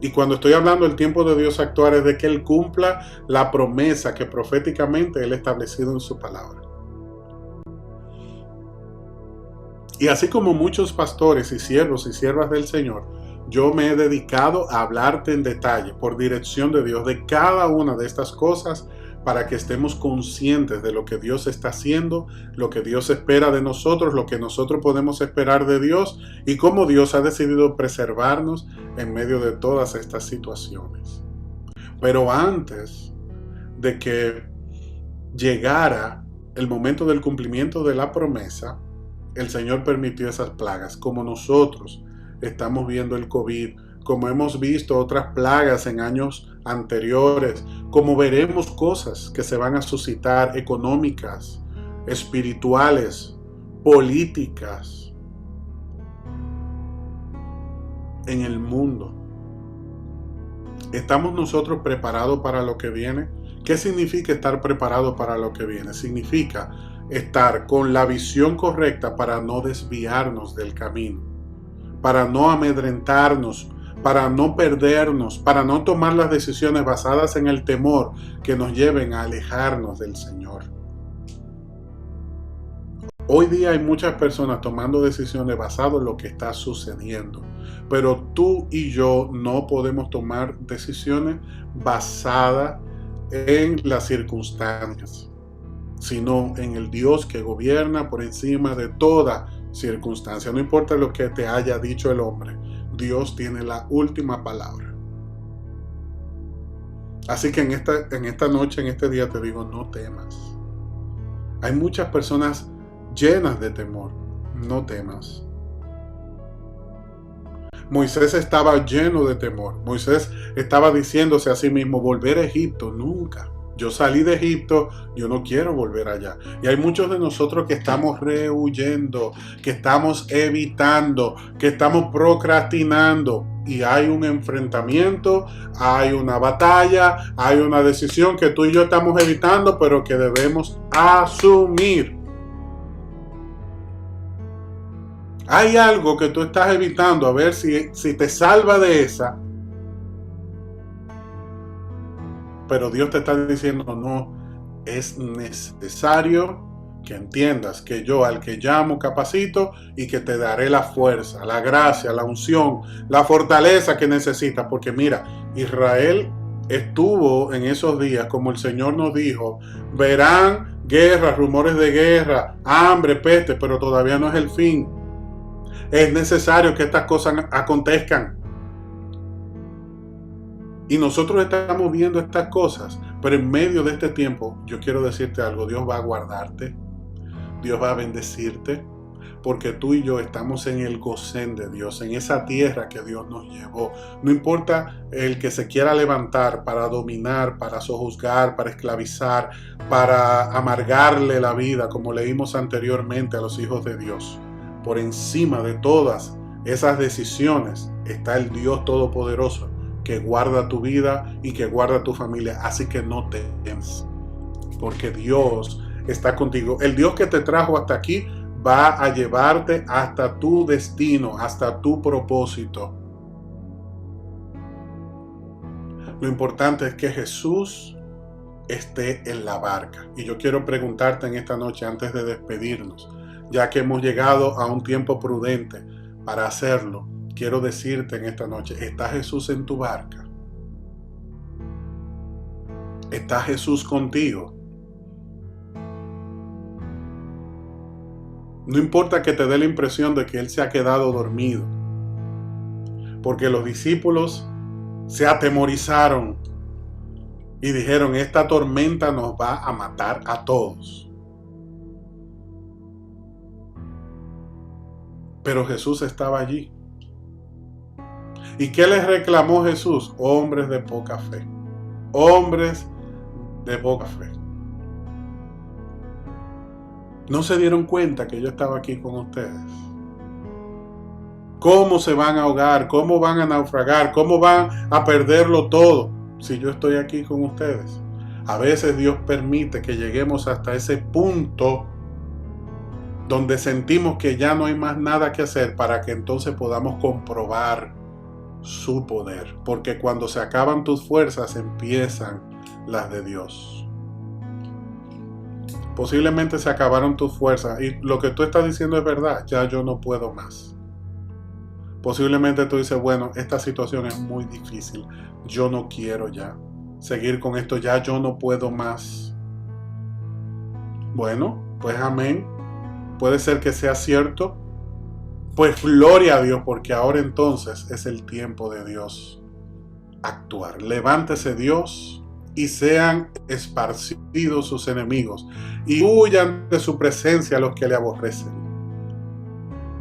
Y cuando estoy hablando del tiempo de Dios actuar, es de que Él cumpla la promesa que proféticamente Él ha establecido en su palabra. Y así como muchos pastores y siervos y siervas del Señor, yo me he dedicado a hablarte en detalle, por dirección de Dios, de cada una de estas cosas, para que estemos conscientes de lo que Dios está haciendo, lo que Dios espera de nosotros, lo que nosotros podemos esperar de Dios y cómo Dios ha decidido preservarnos en medio de todas estas situaciones. Pero antes de que llegara el momento del cumplimiento de la promesa, el Señor permitió esas plagas. Como nosotros estamos viendo el COVID, como hemos visto otras plagas en años anteriores, como veremos cosas que se van a suscitar, económicas, espirituales, políticas, en el mundo. ¿Estamos nosotros preparados para lo que viene? ¿Qué significa estar preparado para lo que viene? Significa estar con la visión correcta para no desviarnos del camino, para no amedrentarnos, para no perdernos, para no tomar las decisiones basadas en el temor que nos lleven a alejarnos del Señor. Hoy día hay muchas personas tomando decisiones basadas en lo que está sucediendo, pero tú y yo no podemos tomar decisiones basadas en las circunstancias, sino en el Dios que gobierna por encima de toda circunstancia. No importa lo que te haya dicho el hombre, Dios tiene la última palabra. Así que en esta noche, en este día te digo, no temas. Hay muchas personas llenas de temor. No temas. Moisés estaba lleno de temor. Moisés estaba diciéndose a sí mismo: volver a Egipto, nunca. Yo salí de Egipto, yo no quiero volver allá. Y hay muchos de nosotros que estamos rehuyendo, que estamos evitando, que estamos procrastinando. Y hay un enfrentamiento, hay una batalla, hay una decisión que tú y yo estamos evitando, pero que debemos asumir. Hay algo que tú estás evitando, a ver si te salva de esa. Pero Dios te está diciendo: no, es necesario que entiendas que yo al que llamo capacito y que te daré la fuerza, la gracia, la unción, la fortaleza que necesitas. Porque mira, Israel estuvo en esos días, como el Señor nos dijo, verán guerras, rumores de guerra, hambre, peste, pero todavía no es el fin. Es necesario que estas cosas acontezcan. Y nosotros estamos viendo estas cosas, pero en medio de este tiempo, yo quiero decirte algo, Dios va a guardarte, Dios va a bendecirte, porque tú y yo estamos en el Gosén de Dios, en esa tierra que Dios nos llevó. No importa el que se quiera levantar para dominar, para sojuzgar, para esclavizar, para amargarle la vida, como leímos anteriormente a los hijos de Dios. Por encima de todas esas decisiones está el Dios Todopoderoso, que guarda tu vida y que guarda tu familia. Así que no temas, porque Dios está contigo. El Dios que te trajo hasta aquí va a llevarte hasta tu destino, hasta tu propósito. Lo importante es que Jesús esté en la barca. Y yo quiero preguntarte en esta noche, antes de despedirnos, ya que hemos llegado a un tiempo prudente para hacerlo, quiero decirte en esta noche, ¿está Jesús en tu barca? ¿Está Jesús contigo? No importa que te dé la impresión de que Él se ha quedado dormido, porque los discípulos se atemorizaron y dijeron, esta tormenta nos va a matar a todos. Pero Jesús estaba allí. ¿Y qué les reclamó Jesús? Hombres de poca fe. Hombres de poca fe. ¿No se dieron cuenta que yo estaba aquí con ustedes? ¿Cómo se van a ahogar? ¿Cómo van a naufragar? ¿Cómo van a perderlo todo si yo estoy aquí con ustedes? A veces Dios permite que lleguemos hasta ese punto donde sentimos que ya no hay más nada que hacer para que entonces podamos comprobar su poder. Porque cuando se acaban tus fuerzas, empiezan las de Dios. Posiblemente se acabaron tus fuerzas y lo que tú estás diciendo es verdad, ya yo no puedo más. Posiblemente tú dices, bueno, esta situación es muy difícil, yo no quiero ya seguir con esto, ya yo no puedo más. Bueno, pues amén. Puede ser que sea cierto. Pues gloria a Dios, porque ahora entonces es el tiempo de Dios actuar. Levántese Dios y sean esparcidos sus enemigos y huyan de su presencia los que le aborrecen.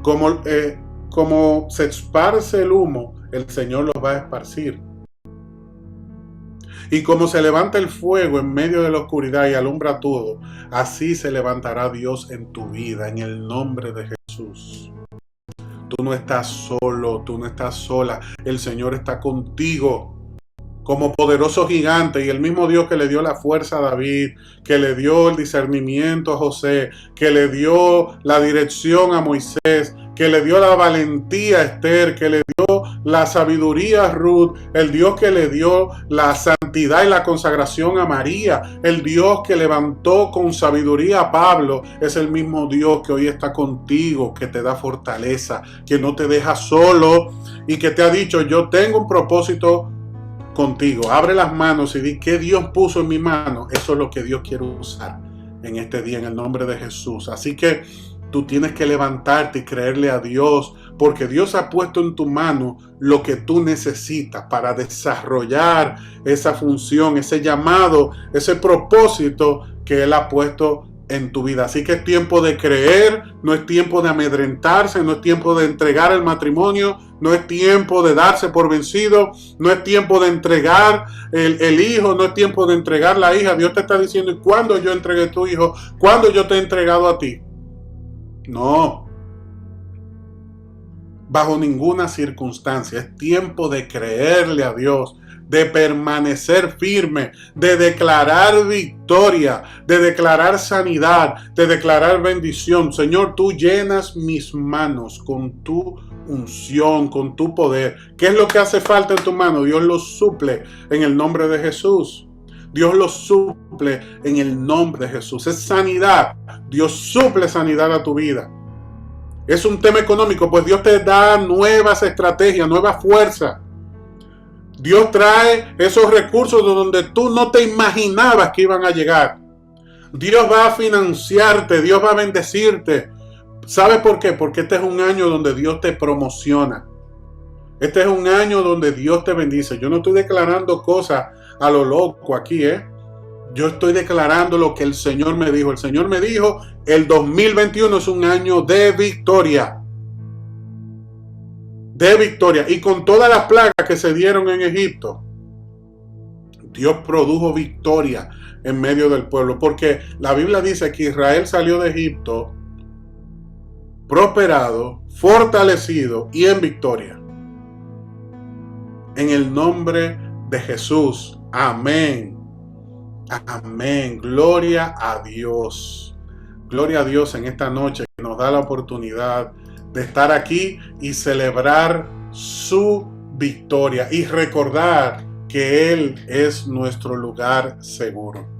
Como se esparce el humo, el Señor los va a esparcir. Y como se levanta el fuego en medio de la oscuridad y alumbra todo, así se levantará Dios en tu vida, en el nombre de Jesús. Tú no estás solo, tú no estás sola. El Señor está contigo como poderoso gigante, y el mismo Dios que le dio la fuerza a David, que le dio el discernimiento a José, que le dio la dirección a Moisés, que le dio la valentía a Esther, que le dio la sabiduría a Ruth, el Dios que le dio la santidad y la consagración a María, el Dios que levantó con sabiduría a Pablo, es el mismo Dios que hoy está contigo, que te da fortaleza, que no te deja solo y que te ha dicho, yo tengo un propósito contigo. Abre las manos y di, ¿qué Dios puso en mi mano? Eso es lo que Dios quiere usar en este día, en el nombre de Jesús. Así que tú tienes que levantarte y creerle a Dios, porque Dios ha puesto en tu mano lo que tú necesitas para desarrollar esa función, ese llamado, ese propósito que Él ha puesto en tu vida. Así que es tiempo de creer, no es tiempo de amedrentarse, no es tiempo de entregar el matrimonio, no es tiempo de darse por vencido, no es tiempo de entregar el hijo, no es tiempo de entregar la hija. Dios te está diciendo, ¿y cuándo yo entregué tu hijo? ¿Cuándo yo te he entregado a ti? No, bajo ninguna circunstancia. Es tiempo de creerle a Dios, de permanecer firme, de declarar victoria, de declarar sanidad, de declarar bendición. Señor, tú llenas mis manos con tu unción, con tu poder. ¿Qué es lo que hace falta en tu mano? Dios lo suple en el nombre de Jesús. Dios lo suple en el nombre de Jesús. Es sanidad. Dios suple sanidad a tu vida. Es un tema económico, pues Dios te da nuevas estrategias, nuevas fuerzas. Dios trae esos recursos de donde tú no te imaginabas que iban a llegar. Dios va a financiarte, Dios va a bendecirte. ¿Sabes por qué? Porque este es un año donde Dios te promociona. Este es un año donde Dios te bendice. Yo no estoy declarando cosas a lo loco aquí, ¿eh? Yo estoy declarando lo que el Señor me dijo. El Señor me dijo, el 2021 es un año de victoria. De victoria. Y con todas las plagas que se dieron en Egipto, Dios produjo victoria en medio del pueblo. Porque la Biblia dice que Israel salió de Egipto prosperado, fortalecido y en victoria. En el nombre de Jesús. Amén. Amén. Gloria a Dios. Gloria a Dios en esta noche que nos da la oportunidad de estar aquí y celebrar su victoria y recordar que Él es nuestro lugar seguro.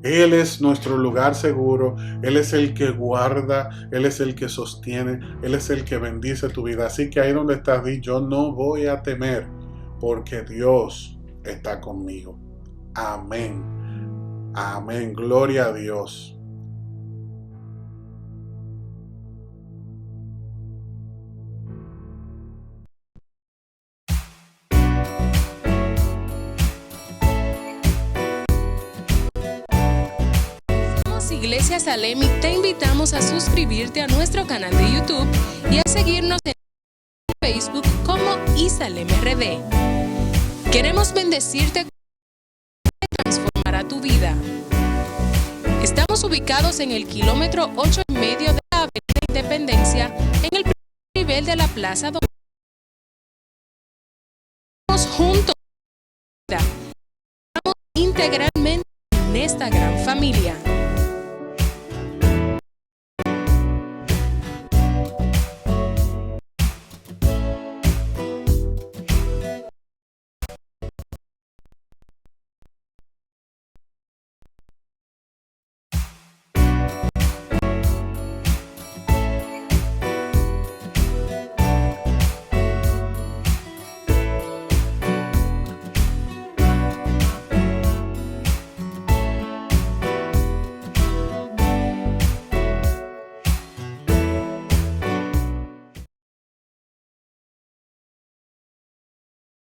Él es nuestro lugar seguro, Él es el que guarda, Él es el que sostiene, Él es el que bendice tu vida. Así que ahí donde estás, di, yo no voy a temer porque Dios está conmigo. Amén. Amén. Gloria a Dios.
Iglesia Salem y te invitamos a suscribirte a nuestro canal de YouTube y a seguirnos en Facebook como Isalem RD. Queremos bendecirte que transformará tu vida. Estamos ubicados en el kilómetro 8 y medio de la Avenida Independencia, en el primer nivel de la Plaza donde estamos juntos. Estamos integralmente en esta gran familia.